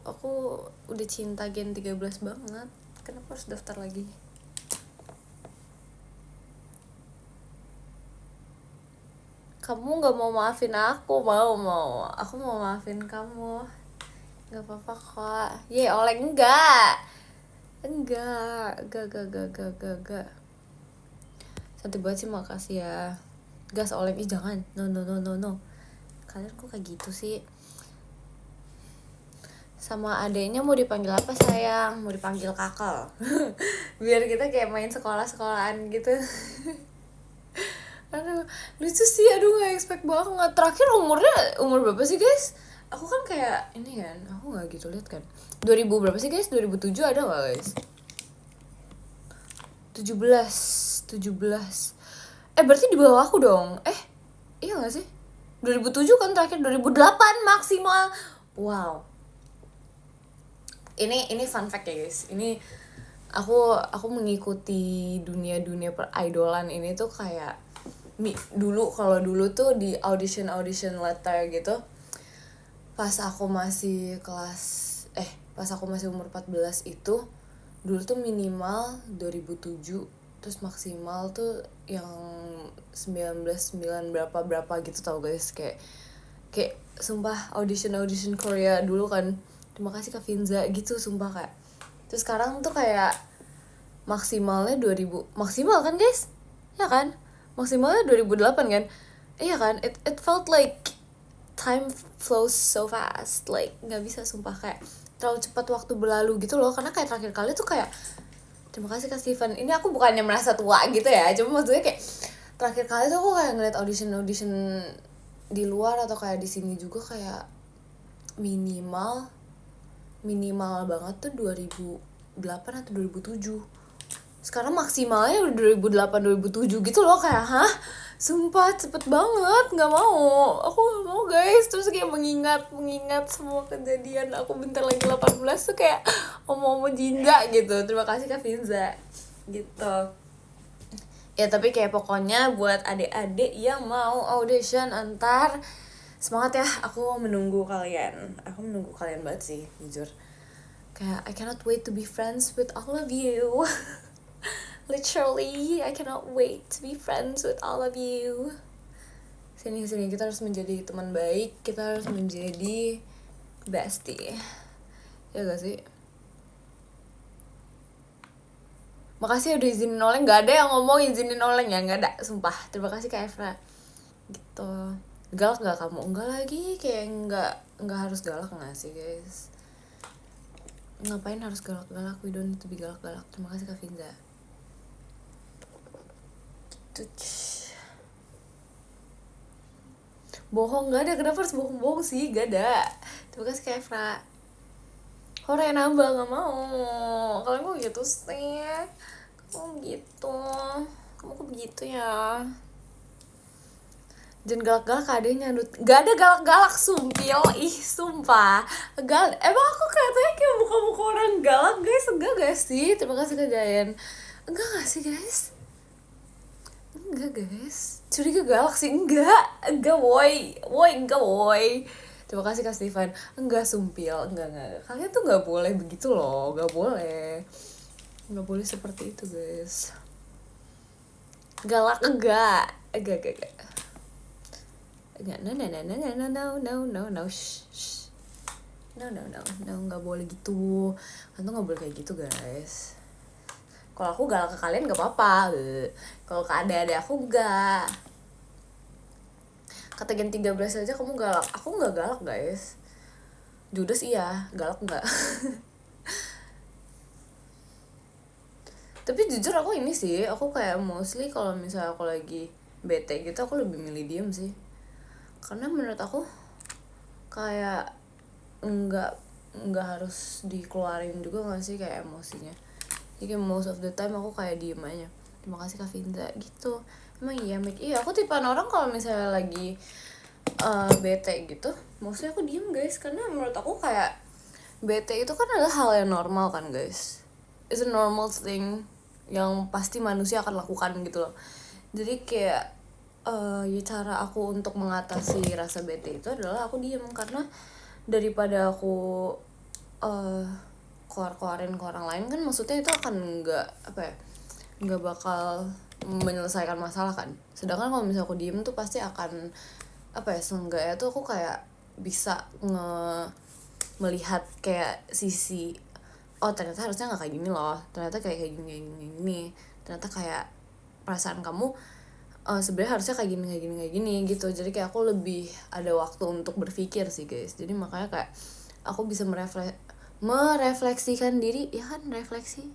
udah cinta Gen 13 banget. Kenapa harus daftar lagi? Kamu gak mau maafin aku? Mau. Aku mau maafin kamu. Gak apa-apa kok. Oleh enggak. Santai banget sih, makasih ya. Gas Oleh, jangan. No. Kalian kok kayak gitu sih? Sama adeknya mau dipanggil apa sayang? Mau dipanggil kakak. Biar kita kayak main sekolah-sekolahan gitu. Aduh, lucu sih. Aduh, gak expect banget. Terakhir umur berapa sih guys? Aku kan kayak ini kan, aku gak gitu lihat kan. 2000 berapa sih guys? 2007 ada gak guys? 17. Berarti di bawah aku dong. Iya gak sih? 2007 kan terakhir, 2008 maksimal. Wow. Ini fun fact ya guys. Ini aku mengikuti dunia peridolan ini tuh kayak dulu tuh di audition letter gitu. Pas aku masih umur 14 itu, dulu tuh minimal 2007, terus maksimal tuh yang 19 berapa gitu tau guys. Kayak sumpah audition Korea dulu kan. Terima kasih Kak Finza gitu, sumpah kayak. Terus sekarang tuh kayak maksimalnya 2000. Maksimal kan guys? Ya kan? Maksimalnya 2008 kan? Iya kan? It felt like time flows so fast. Like gak bisa sumpah, kayak terlalu cepat waktu berlalu gitu loh. Karena kayak terakhir kali tuh kayak, terima kasih Kak Steven. Ini aku bukannya merasa tua gitu ya, cuma maksudnya kayak terakhir kali tuh aku kayak ngeliat audition di luar atau kayak di sini juga kayak minimal banget tuh 2008 atau 2007. Sekarang maksimalnya udah 2008-2007 gitu loh. Kayak sumpah cepet banget. Aku gak mau guys. Terus kayak mengingat semua kejadian aku bentar lagi 18 tuh kayak mau Jinda gitu. Terima kasih Kak Finza gitu ya. Tapi kayak pokoknya buat adik-adik yang mau audition antar, semangat ya. Aku menunggu kalian banget sih, jujur. Kayak I cannot wait to be friends with all of you. Literally, I cannot wait to be friends with all of you. Sini, kita harus menjadi teman baik. Kita harus menjadi bestie. Ya gak sih? Makasih udah izinin Oleng. Gak ada yang ngomong izinin Oleng ya, gak ada, sumpah. Terima kasih Kak Evra. Gitu. Galak gak kamu? Enggak lagi, kayak enggak harus galak gak sih guys? Ngapain harus galak-galak? We don't need to be galak-galak. Terima kasih Kak Finza. Bohong, gak ada. Kenapa harus bohong sih? Gak ada. Terima kasih Kak Evra. Hore nambah, gak mau. Kalian kok gitu sih? Kamu kok begitu ya? Jangan galak-galak, adanya nyandut. Gak ada galak-galak, sumpil. Ih, sumpah. Emang aku kelihatannya kayak muka-muka orang galak, guys? Enggak gak sih? Terima kasih Kak Jayan. Enggak gak sih, guys? Enggak, guys. Curiga galak sih? Enggak, woy. Enggak, woy. Terima kasih Kak Steven. Enggak sumpil, enggak. Kalian tuh nggak boleh begitu loh, nggak boleh seperti itu guys. Galak enggak. No. Shh. No, nggak boleh gitu. Kan tuh nggak boleh kayak gitu guys. Kalau aku galak ke kalian nggak apa-apa. Kalau ke adik-adik aku enggak. Kata Gen 13 aja kamu galak. Aku nggak galak guys. Judas iya, galak enggak. Tapi jujur aku ini sih, aku kayak mostly kalau misalnya aku lagi bete gitu, aku lebih milih diem sih. Karena menurut aku kayak nggak harus dikeluarin juga nggak sih kayak emosinya. Jadi most of the time aku kayak diem aja. Terima kasih Kak Vinza gitu. Emang iya aku tipaan orang kalau misalnya lagi bete gitu, mostly aku diem guys. Karena menurut aku kayak bete itu kan adalah hal yang normal kan guys. It's a normal thing yang pasti manusia akan lakukan gitu loh. Jadi kayak ya cara aku untuk mengatasi rasa bete itu adalah aku diem. Karena daripada aku keluarin ke orang lain kan maksudnya itu akan nggak bakal menyelesaikan masalah kan. Sedangkan kalau misalnya aku diem tuh pasti akan seenggaknya tuh aku kayak bisa melihat kayak sisi ternyata harusnya nggak kayak gini loh, ternyata kayak gini, ternyata kayak perasaan kamu sebenarnya harusnya kayak gini gitu. Jadi kayak aku lebih ada waktu untuk berpikir sih guys. Jadi makanya kayak aku bisa merefleksikan diri, ya kan, refleksi.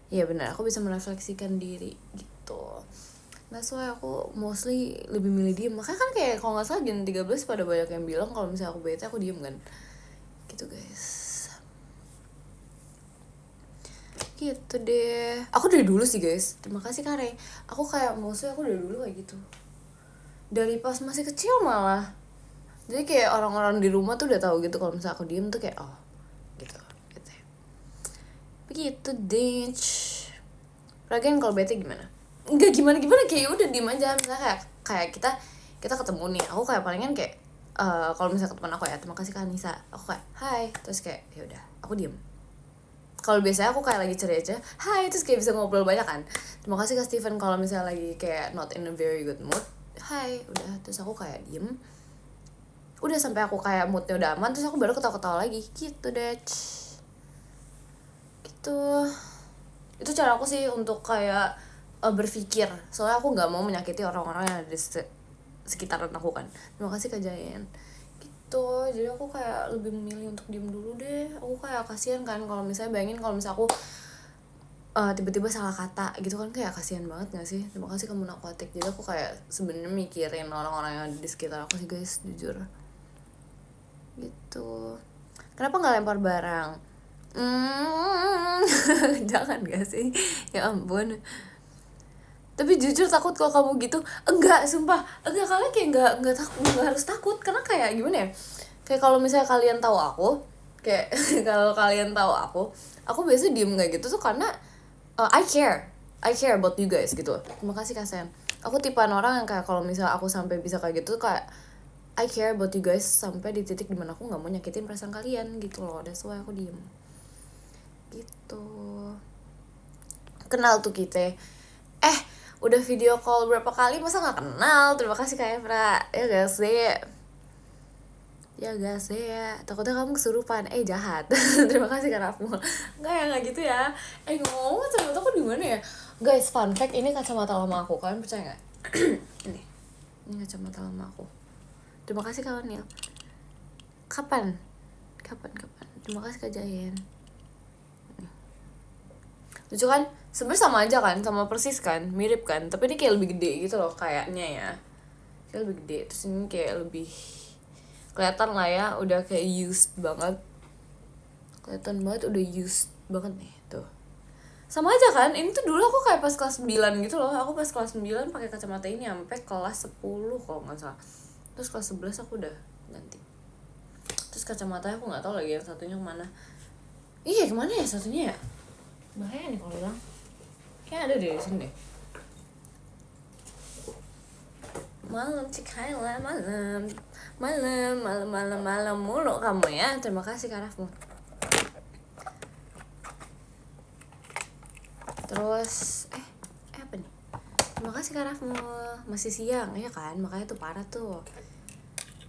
Iya benar, aku bisa merefleksikan diri gitu. That's why aku mostly lebih milih diem. Makanya kan kayak kalau nggak salah Gen 13 pada banyak yang bilang kalau misalnya aku bete aku diem kan. Gitu guys. Gitu deh. Aku dari dulu sih guys. Terima kasih Kare. Aku kayak mostly aku dari dulu kayak gitu. Dari pas masih kecil malah. Jadi kayak orang-orang di rumah tuh udah tahu gitu kalau misalnya aku diem tuh kayak gitu. Begitu deh. Lagian kalau bete gimana? Enggak gimana kayak udah diem aja. Misalnya kayak kita ketemu nih. Aku kayak palingan kayak kalau misalnya ke teman aku ya, terima kasih Kak Nisa. Aku kayak hai, terus kayak ya udah, aku diem. Kalau biasanya aku kayak lagi ceria aja, hai, terus kayak bisa ngobrol banyak kan. Terima kasih Kak Steven kalau misalnya lagi kayak not in a very good mood. Hai, udah, terus aku kayak diem. Udah sampai aku kayak moodnya udah aman, terus aku baru ketawa-ketawa lagi. Gitu deh. Gitu. Itu cara aku sih untuk kayak berpikir. Soalnya aku nggak mau menyakiti orang-orang yang ada di sekitaran aku kan. Terima kasih Kak Jayan. Gitu. Jadi aku kayak lebih memilih untuk diem dulu deh. Aku kayak kasihan kan kalau misalnya bayangin kalau misalnya aku tiba-tiba salah kata gitu kan, kayak kasihan banget nggak sih. Terima kasih kamu Nakotik. Jadi aku kayak sebenarnya mikirin orang-orang yang ada di sekitar aku sih guys, jujur. Gitu. Kenapa nggak lempar barang? Jangan gak sih? Ya ampun. Tapi jujur takut kalau kamu gitu. Enggak, sumpah. Enggak, kalian kayak enggak takut, enggak harus takut. Karena kayak gimana ya? Kayak kalau misalnya kalian tahu aku, kayak kalau kalian tahu aku biasanya diem kayak gitu tuh karena I care about you guys gitu. Terima kasih Kak Sen. Aku tipaan orang yang kayak kalau misalnya aku sampai bisa kayak gitu kayak I care about you guys sampai di titik dimana aku nggak mau nyakitin perasaan kalian gitu loh. That's why aku diem. Gitu. Kenal tuh kita. Udah video call berapa kali masa nggak kenal. Terima kasih Kak Evra. Ya gak sih ya. Takutnya kamu kesurupan. Jahat. Terima kasih Kak Rafmu. Nggak gitu ya. Ngomong kacamata aku di mana ya guys? Fun fact, ini kacamata lama aku, kalian percaya nggak? ini kacamata lama aku. Terima kasih kawan Nil. Kapan? Terima kasih Kak Jayan. Lucu kan? Sebenarnya sama aja kan, sama persis kan, mirip kan, tapi ini kayak lebih gede gitu loh kayaknya ya. Kayak lebih gede, terus ini kayak lebih kelihatan lah ya, udah kayak used banget. Kelihatan banget udah used banget nih, tuh. Sama aja kan, ini tuh dulu aku kayak pas kelas 9 gitu loh. Aku pas kelas 9 pakai kacamata ini sampai kelas 10 kalau nggak salah. Terus kelas 11 aku udah ganti. Terus kacamatanya aku nggak tahu lagi yang satunya kemana. Kemana ya satunya ya? Bahaya nih kalau bilang. Kayaknya ada di sini deh. Malam Cikaila, malam mulu kamu ya. Terima kasih Kak Rafmu. Terus apa nih? Terima kasih Kak Rafmu. Masih siang ya kan, makanya tuh parah tuh.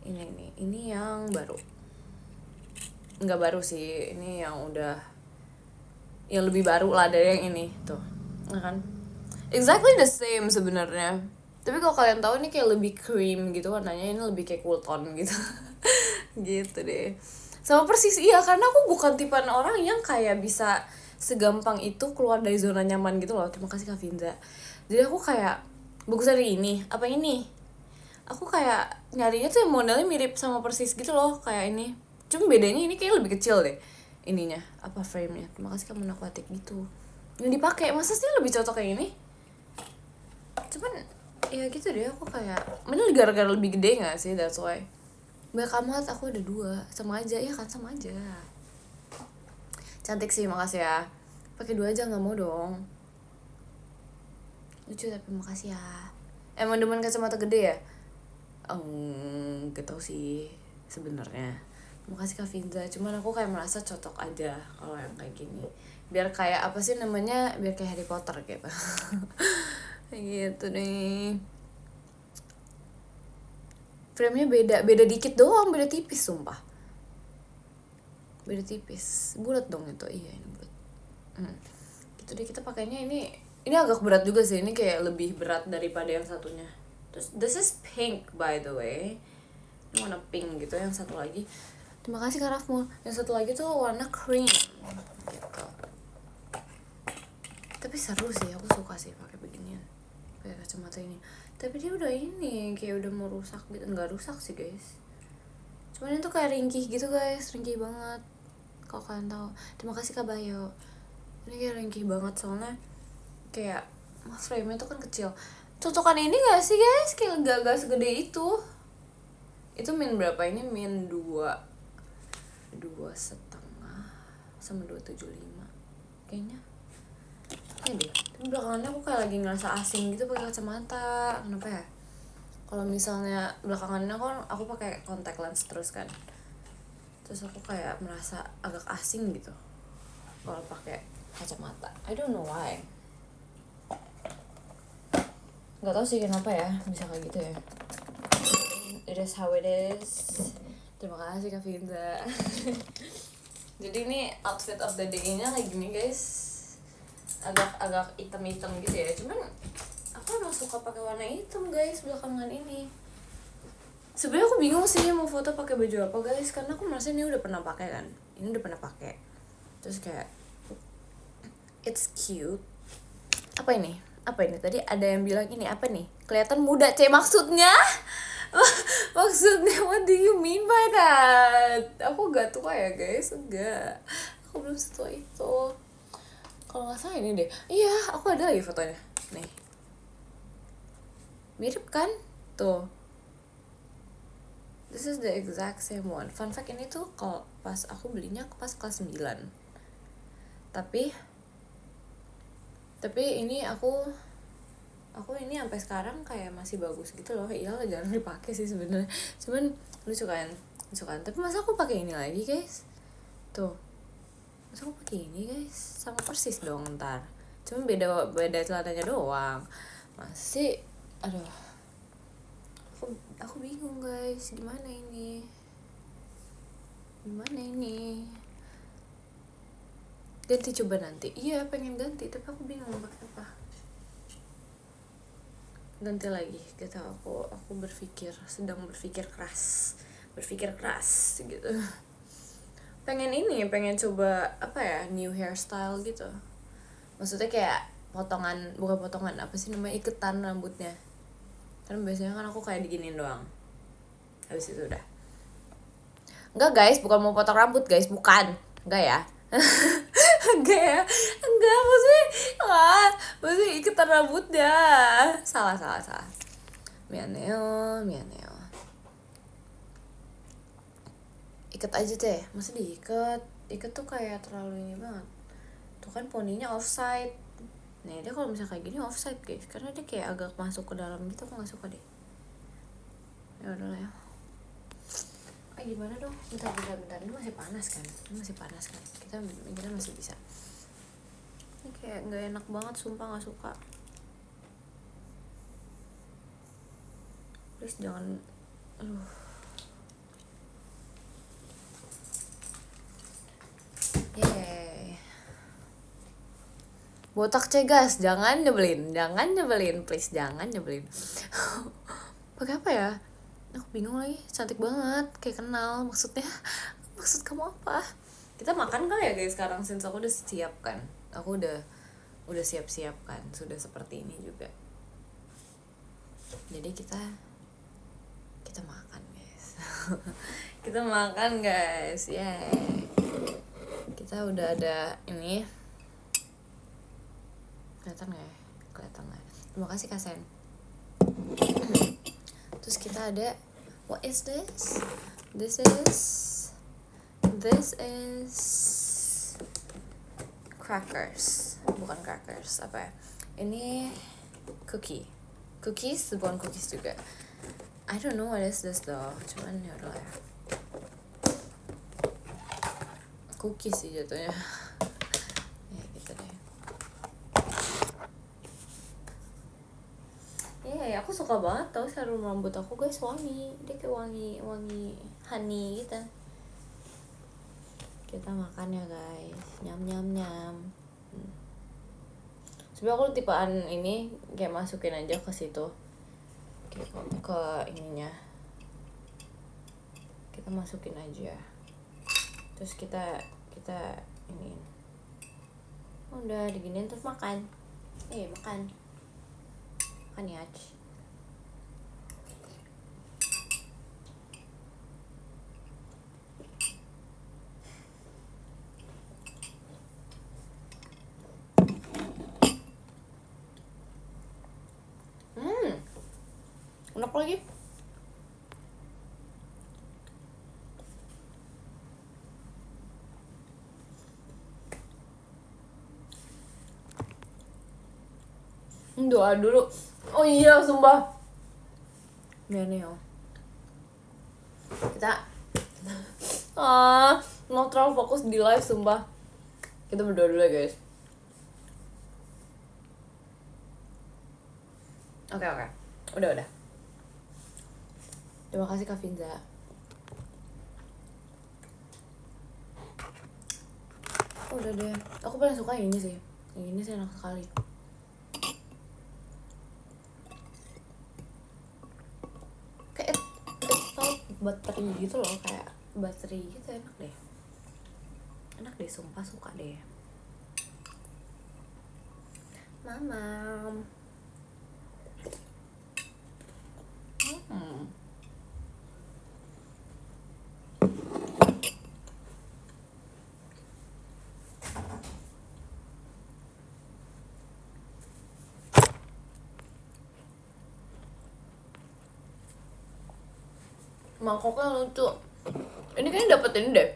Ini yang baru. Enggak baru sih, ini yang udah, yang lebih baru lah dari yang ini tuh, ya kan? Exactly the same sebenarnya. Tapi kalau kalian tahu ini kayak lebih cream gitu warnanya, ini lebih kayak cool tone gitu. Gitu deh. Sama persis iya, karena aku bukan tipe orang yang kayak bisa segampang itu keluar dari zona nyaman gitu loh. Terima kasih Kak Finza. Jadi aku kayak bagusan yang ini, apa ini? Aku kayak nyarinya tuh yang modelnya mirip sama persis gitu loh, kayak ini. Cuma bedanya ini kayak lebih kecil deh ininya, apa frame-nya. Terima kasih kamu aquatic gitu. Yang dipakai masa sih lebih cocok kayak ini. Cuman ya gitu deh, aku kayak mending gara-gara lebih gede nggak sih, that's why. Banyak amat, aku ada 2, sama aja ya kan, sama aja. Cantik sih, makasih ya. Pakai 2 aja nggak mau dong. Lucu tapi makasih ya. Emang demen kacamata gede ya? Gak tau sih sebenarnya. Makasih Kak Finza, cuman aku kayak merasa cocok aja kalau yang kayak gini. Biar kayak apa sih namanya? Biar kayak Harry Potter gitu. Gitu nih. Frame-nya beda dikit doang, beda tipis sumpah. Beda tipis, bulat dong itu. Iya ini bulat. Gitu deh, kita pakainya ini agak berat juga sih, ini kayak lebih berat daripada yang satunya. Terus this is pink by the way. Ini warna pink gitu, yang satu lagi. Terima kasih Kak Rafmu. Yang satu lagi tuh warna cream gitu. Tapi seru sih, aku suka sih pakai beginian, pakai kacamata ini. Tapi dia udah ini kayak udah mau rusak gitu. Nggak rusak sih guys, cuman itu kayak ringkih gitu guys, ringkih banget kalau kalian tahu. Terima kasih Kak Bayo. Ini kayak ringkih banget soalnya kayak frame-nya tuh kan kecil. Cocokan ini gak sih guys? Kayak gak segede itu. Itu min berapa? Ini min 2,5 sama 275 kayaknya. Ya deh. Tapi belakangannya aku kayak lagi ngerasa asing gitu pakai kacamata. Kenapa ya? Kalau misalnya belakangan ini aku pakai contact lens terus kan. Terus aku kayak merasa agak asing gitu kalau pakai kacamata. I don't know why. Gak tau sih kenapa ya bisa kayak gitu ya. It is how it is. Terima kasih Kak Finza. Jadi ini outfit of the day-nya kayak gini guys. Agak hitam-hitam gitu ya. Cuman aku emang suka pakai warna hitam guys belakangan ini. Sebenarnya aku bingung sih mau foto pakai baju apa guys, karena aku merasa ini udah pernah pakai kan. Ini udah pernah pakai. Terus kayak it's cute. Apa ini? Tadi ada yang bilang ini apa nih? Kelihatan muda, maksudnya? Maksudnya what do you mean by that? Aku gak tua ya guys, enggak. Aku belum setua itu. Kalau nggak salah ini deh. Iya, aku ada lagi fotonya. Nih. Mirip kan? Tuh. This is the exact same one. Fun fact, ini tuh kalau pas aku belinya pas kelas 9. Tapi ini aku ini sampai sekarang kayak masih bagus gitu loh. Iyalah jarang dipakai sih sebenarnya. Cuman lucu kan. Tapi masa aku pakai ini lagi, guys? Tuh. Masa aku pakai ini, guys? Sama persis dong ntar. Cuman beda celananya doang. Masih aduh. Aku bingung, guys. Gimana ini? Ganti coba nanti. Iya pengen ganti tapi aku bingung pakai apa. Ganti lagi. Gak tau, aku sedang berpikir keras gitu. Pengen coba apa ya, new hairstyle gitu. Maksudnya kayak bukan potongan, apa sih namanya, iketan rambutnya. Karena biasanya kan aku kayak diginiin doang. Habis itu udah. Enggak guys, bukan mau potong rambut guys, bukan. Enggak ya. Enggak maksudnya iketan rambutnya. Salah. Mianeo. Ikat aja deh, masa diikat tuh kayak terlalu ini banget. Tuh kan poninya offside. Nih dia kalau misalnya kayak gini offside guys, karena dia kayak agak masuk ke dalam gitu, aku nggak suka deh. Ya udahlah ya. Gimana dong? Bentar, ini masih panas kan? Kita masih bisa. Ini kayak nggak enak banget, sumpah nggak suka. Please jangan, Yeay. Botak cegas, jangan nyebelin, please jangan nyebelin. Pakai apa ya? Aku bingung lagi, cantik banget, kayak kenal. Maksud kamu apa? Kita makan kali ya guys sekarang, since aku udah siap kan. Aku udah siap-siap kan, sudah seperti ini juga. Jadi kita makan guys. Kita makan guys, yay. Kita udah ada ini. Kelihatan nggak? Terima kasih Kak Sen. Terus kita ada, what is this? This is crackers. Bukan crackers, apa ya? Ini cookies, bukan cookies juga. I don't know what is this though. Cuman ya udah ya. Cookies sih jatuhnya. Ya gitu deh. Ya aku suka banget tau serum rambut aku guys, wangi. Dia kayak wangi honey gitu. Kita makan ya guys. Nyam. Sebenernya aku tipaan ini kayak masukin aja ke situ. Kayak ke ininya. Kita masukin aja. Terus kita ini. Udah diginiin terus makan. Makan ya. Enak lagi. Doa dulu. Oh iya, sumpah. Nih ya. Kita mau terlalu fokus di live, sumpah. Kita berdoa dulu ya guys. Oke. Udah. Terima kasih Kak Finza. Udah deh. Aku paling suka yang ini sih. Yang ini sih enak sekali. Kayak bateri gitu loh, kayak bateri gitu, enak deh, sumpah suka deh. Mama. Mangkoknya lucu. Ini kayaknya dapet ini deh,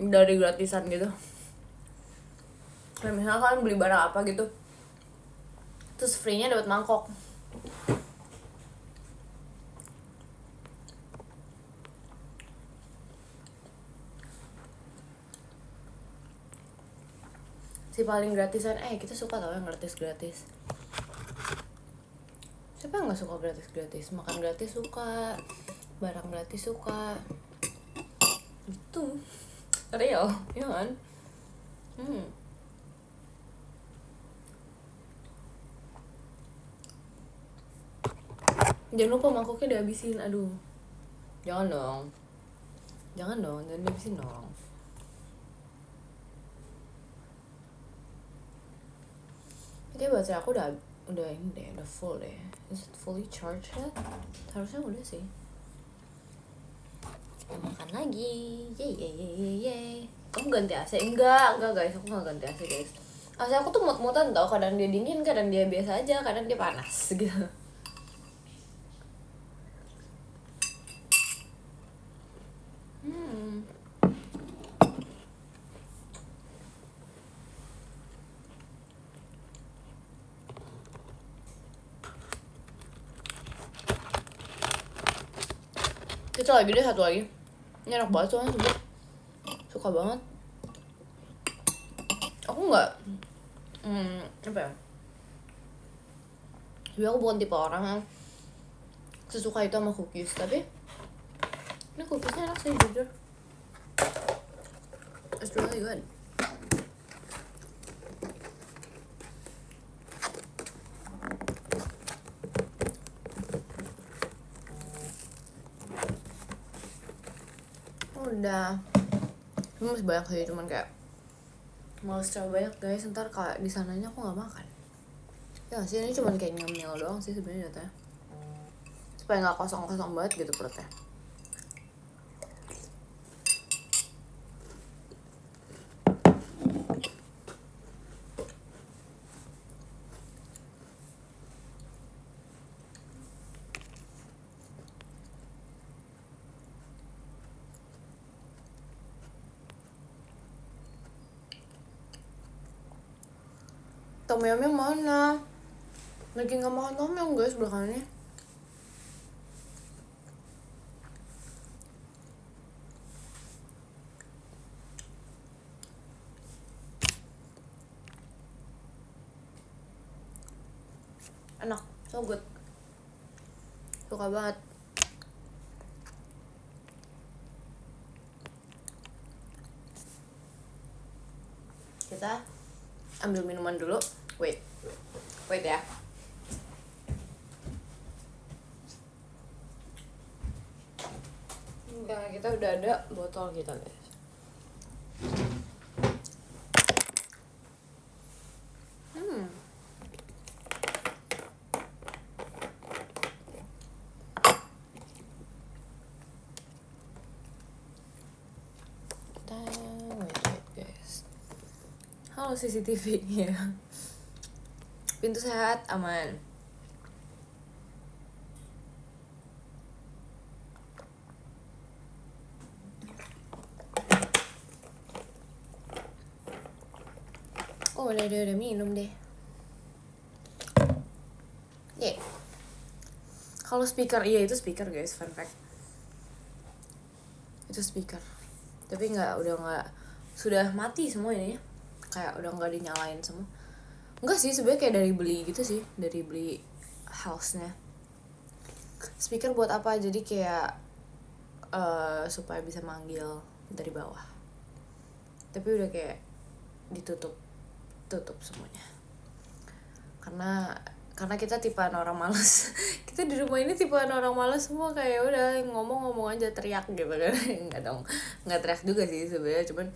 dari gratisan gitu. Kayak misalnya kalian beli barang apa gitu, terus free-nya dapat mangkok. Si paling gratisan, kita suka tau yang gratis. Siapa yang gak suka gratis? Makan gratis suka, barang gratis suka. Itu real, ya kan? Jangan lupa mangkoknya dihabisin, aduh. Jangan dong, jangan dihabisin dong. Kayak baterai aku udah ini deh, udah full deh. Is it fully charged ya? Harusnya udah sih. Kita makan lagi, yeay. Kamu ganti AC? Enggak guys, aku nggak ganti AC guys. AC aku tuh mut-mutan tau, kadang dia dingin, kadang dia biasa aja, kadang dia panas gitu. Kita lagi deh, satu lagi. Ini enak banget soalnya sebenernya. Suka banget. Aku nggak apa ya, jadi aku bukan tipe orang yang sesuka itu sama cookies, tapi ini cookiesnya enak sih jujur. It's really good. Udah, ini masih banyak sih, cuman kayak males coba banyak guys, ntar kayak di sananya aku nggak makan. Ya sih, ini cuman kayak nyemil doang sih sebenarnya jatuhnya, supaya nggak kosong-kosong banget gitu perutnya. Tom yum yang mana? Lagi nggak makan tom yum guys belakangan ini. Enak, so good, suka banget. Kita ambil minuman dulu. Wait ya. Nah, kita udah ada botol kita guys. Wait guys. Halo CCTV-nya. Pintu sehat, aman. Oh udah minum deh. Yeah. Kalau speaker, iya itu speaker guys, fun fact. Itu speaker. Tapi udah nggak, sudah mati semua ini ya. Kayak udah nggak dinyalain semua. Enggak sih, sebenarnya kayak dari beli gitu sih, dari beli house-nya. Speaker buat apa? Jadi kayak supaya bisa manggil dari bawah. Tapi udah kayak ditutup semuanya. Karena kita tipaan orang malas. Kita di rumah ini tipaan orang malas semua, kayak udah ngomong aja, teriak gitu kan. Enggak teriak juga sih sebenarnya, cuman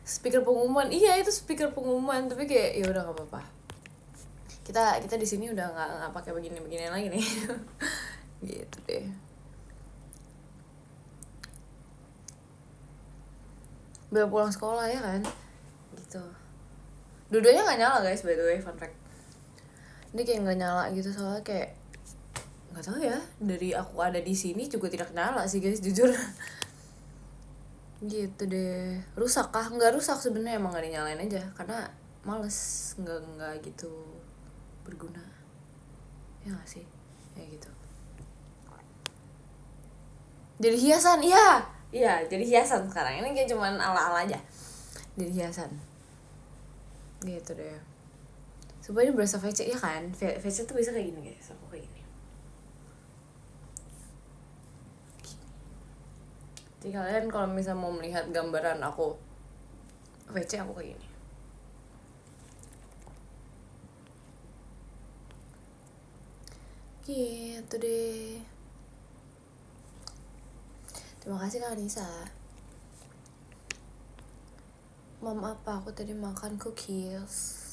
speaker pengumuman. Iya, itu speaker pengumuman, tapi kayak ya udah enggak apa-apa. Kita di sini udah enggak pakai begini lagi nih. Gitu deh. Belum pulang sekolah ya kan? Gitu. Dua-duanya enggak nyala guys, by the way, fun fact. Ini kayak nggak nyala gitu, soalnya kayak nggak tahu ya, dari aku ada di sini juga tidak nyala sih guys jujur. Gitu deh. Rusak kah? Nggak rusak sebenarnya, emang nggak dinyalain aja karena males, nggak gitu berguna ya nggak sih, kayak gitu. Jadi hiasan, iya jadi hiasan sekarang ini, kayak cuman ala-ala aja jadi hiasan gitu deh. Supaya ini berasa VC ya kan, VC tuh bisa kayak gini guys, aku kayak gini. Jadi kalian kalau misalnya mau melihat gambaran aku VC, aku kayak gini. Gitu deh. Terima kasih Kak Nisa. Mam apa? Aku tadi makan cookies.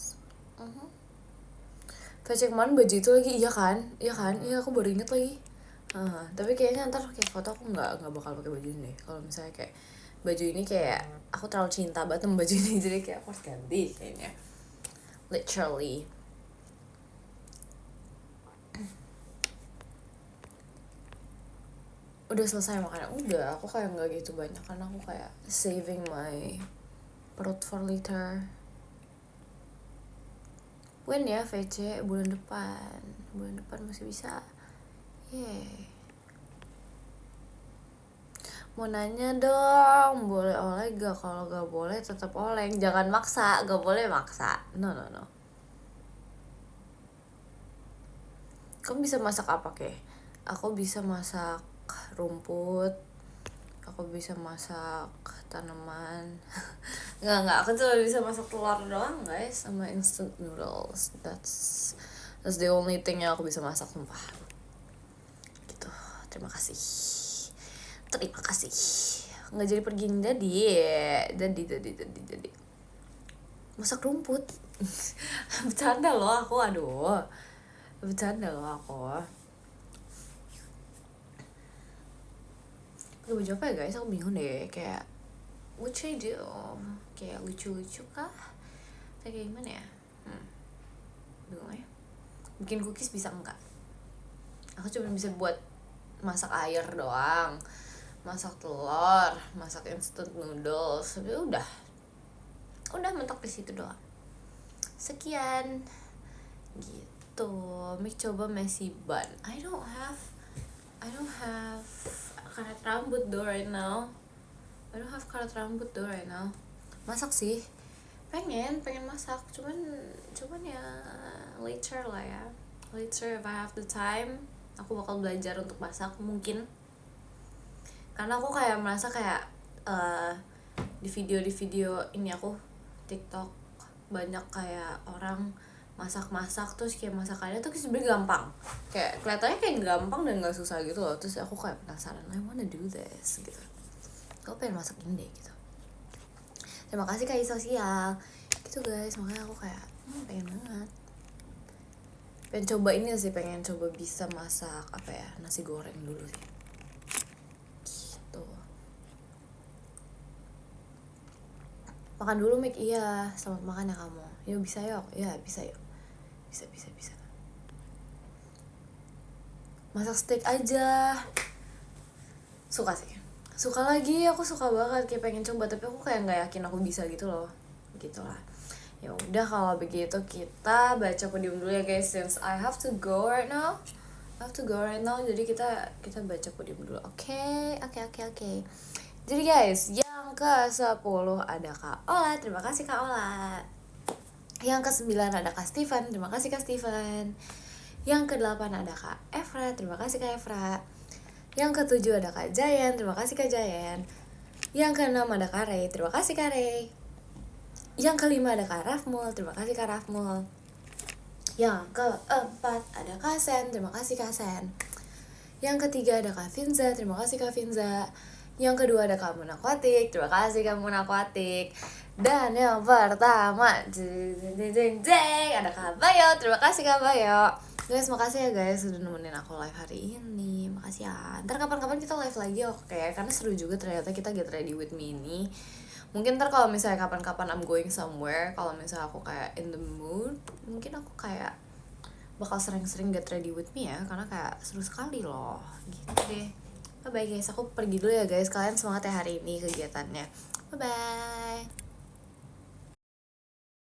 VC kemarin baju itu lagi, iya kan? Iya aku baru inget lagi. Tapi kayaknya ntar kayak foto aku nggak bakal pakai baju ini deh. Kalau misalnya kayak baju ini kayak aku terlalu cinta banget sama baju ini, jadi kayak aku harus ganti kayaknya. Literally. Udah selesai makan? Udah, aku kayak nggak gitu banyak karena aku kayak saving my perut for later. When ya VC? Bulan depan masih bisa. Yeay. Mau nanya dong, boleh oleh gak? Kalau gak boleh tetap oleng. Jangan maksa, gak boleh maksa. No. Kamu bisa masak apa kek? Aku bisa masak rumput. Aku bisa masak tanaman. Nggak. Aku cuma bisa masak telur doang guys, sama instant noodles. That's the only thing yang aku bisa masak, sumpah. Gitu. Terima kasih. Nggak jadi pergi jadi masak rumput. Bercanda loh aku, aduh. Pakai baju apa ya guys, aku bingung deh. Kayak what should I do, kayak lucu-lucu kah, kayak gimana ya? Bingung ya. Bikin cookies bisa enggak? Aku cuma bisa buat masak air doang, masak telur, masak instant noodles. Tapi udah mentok di situ doang. Sekian gitu. Mik coba messy bun. I don't have karet rambut though right now. Masak sih, pengen masak, cuman ya later lah ya. Later if I have the time, aku bakal belajar untuk masak mungkin. Karena aku kayak merasa kayak di video ini aku TikTok banyak kayak orang masak terus kayak masakannya tuh sebenarnya gampang, kayak kelihatannya kayak gampang dan nggak susah gitu loh. Terus aku kayak penasaran, I wanna do this gitu. Aku pengen masak ini deh gitu. Terima kasih Kak Sosial gitu guys. Makanya aku kayak pengen banget, pengen coba ini sih, pengen coba bisa masak apa ya, nasi goreng dulu sih gitu. Makan dulu Mik. Iya, selamat makan ya kamu. Yuk bisa yuk. Ya bisa yuk. Bisa. Masak steak aja. Suka lagi, aku suka banget, kayak pengen coba, tapi aku kayak nggak yakin aku bisa gitu loh. Gitulah. Ya udah kalau begitu kita baca podium dulu ya guys, since I have to go right now. Jadi kita baca podium dulu. Oke. Jadi guys, yang ke-10 ada Kak Ola. Terima kasih Kak Ola. Yang ke-9 ada Kak Steven. Terima kasih Kak Steven. Yang ke-8 ada Kak Efra. Terima kasih Kak Efra. Yang ke-7 ada Kak Jayan. Terima kasih Kak Jayan. Yang ke-6 ada Kak Rey. Terima kasih Kak Rey. Yang ke-5 ada Kak Rafmul. Terima kasih Kak Rafmul. Yang ke-4 ada Kak Sen. Terima kasih Kak Sen. Yang ke-3 ada Kak Finza. Terima kasih Kak Finza. Yang kedua ada Kak Munakuatik. Terima kasih Kak Munakuatik. Dan yang pertama ada Kak Bayo. Terima kasih Kak Bayo. Guys, makasih ya guys sudah nemenin aku live hari ini. Makasih ya. Ntar kapan-kapan kita live lagi oke? Karena seru juga ternyata kita get ready with me ini. Mungkin ntar kalau misalnya kapan-kapan I'm going somewhere, kalau misalnya aku kayak in the mood, mungkin aku kayak bakal sering-sering get ready with me ya, karena kayak seru sekali loh. Gitu deh. Bye bye guys, aku pergi dulu ya guys. Kalian semangat ya hari ini kegiatannya. Bye bye.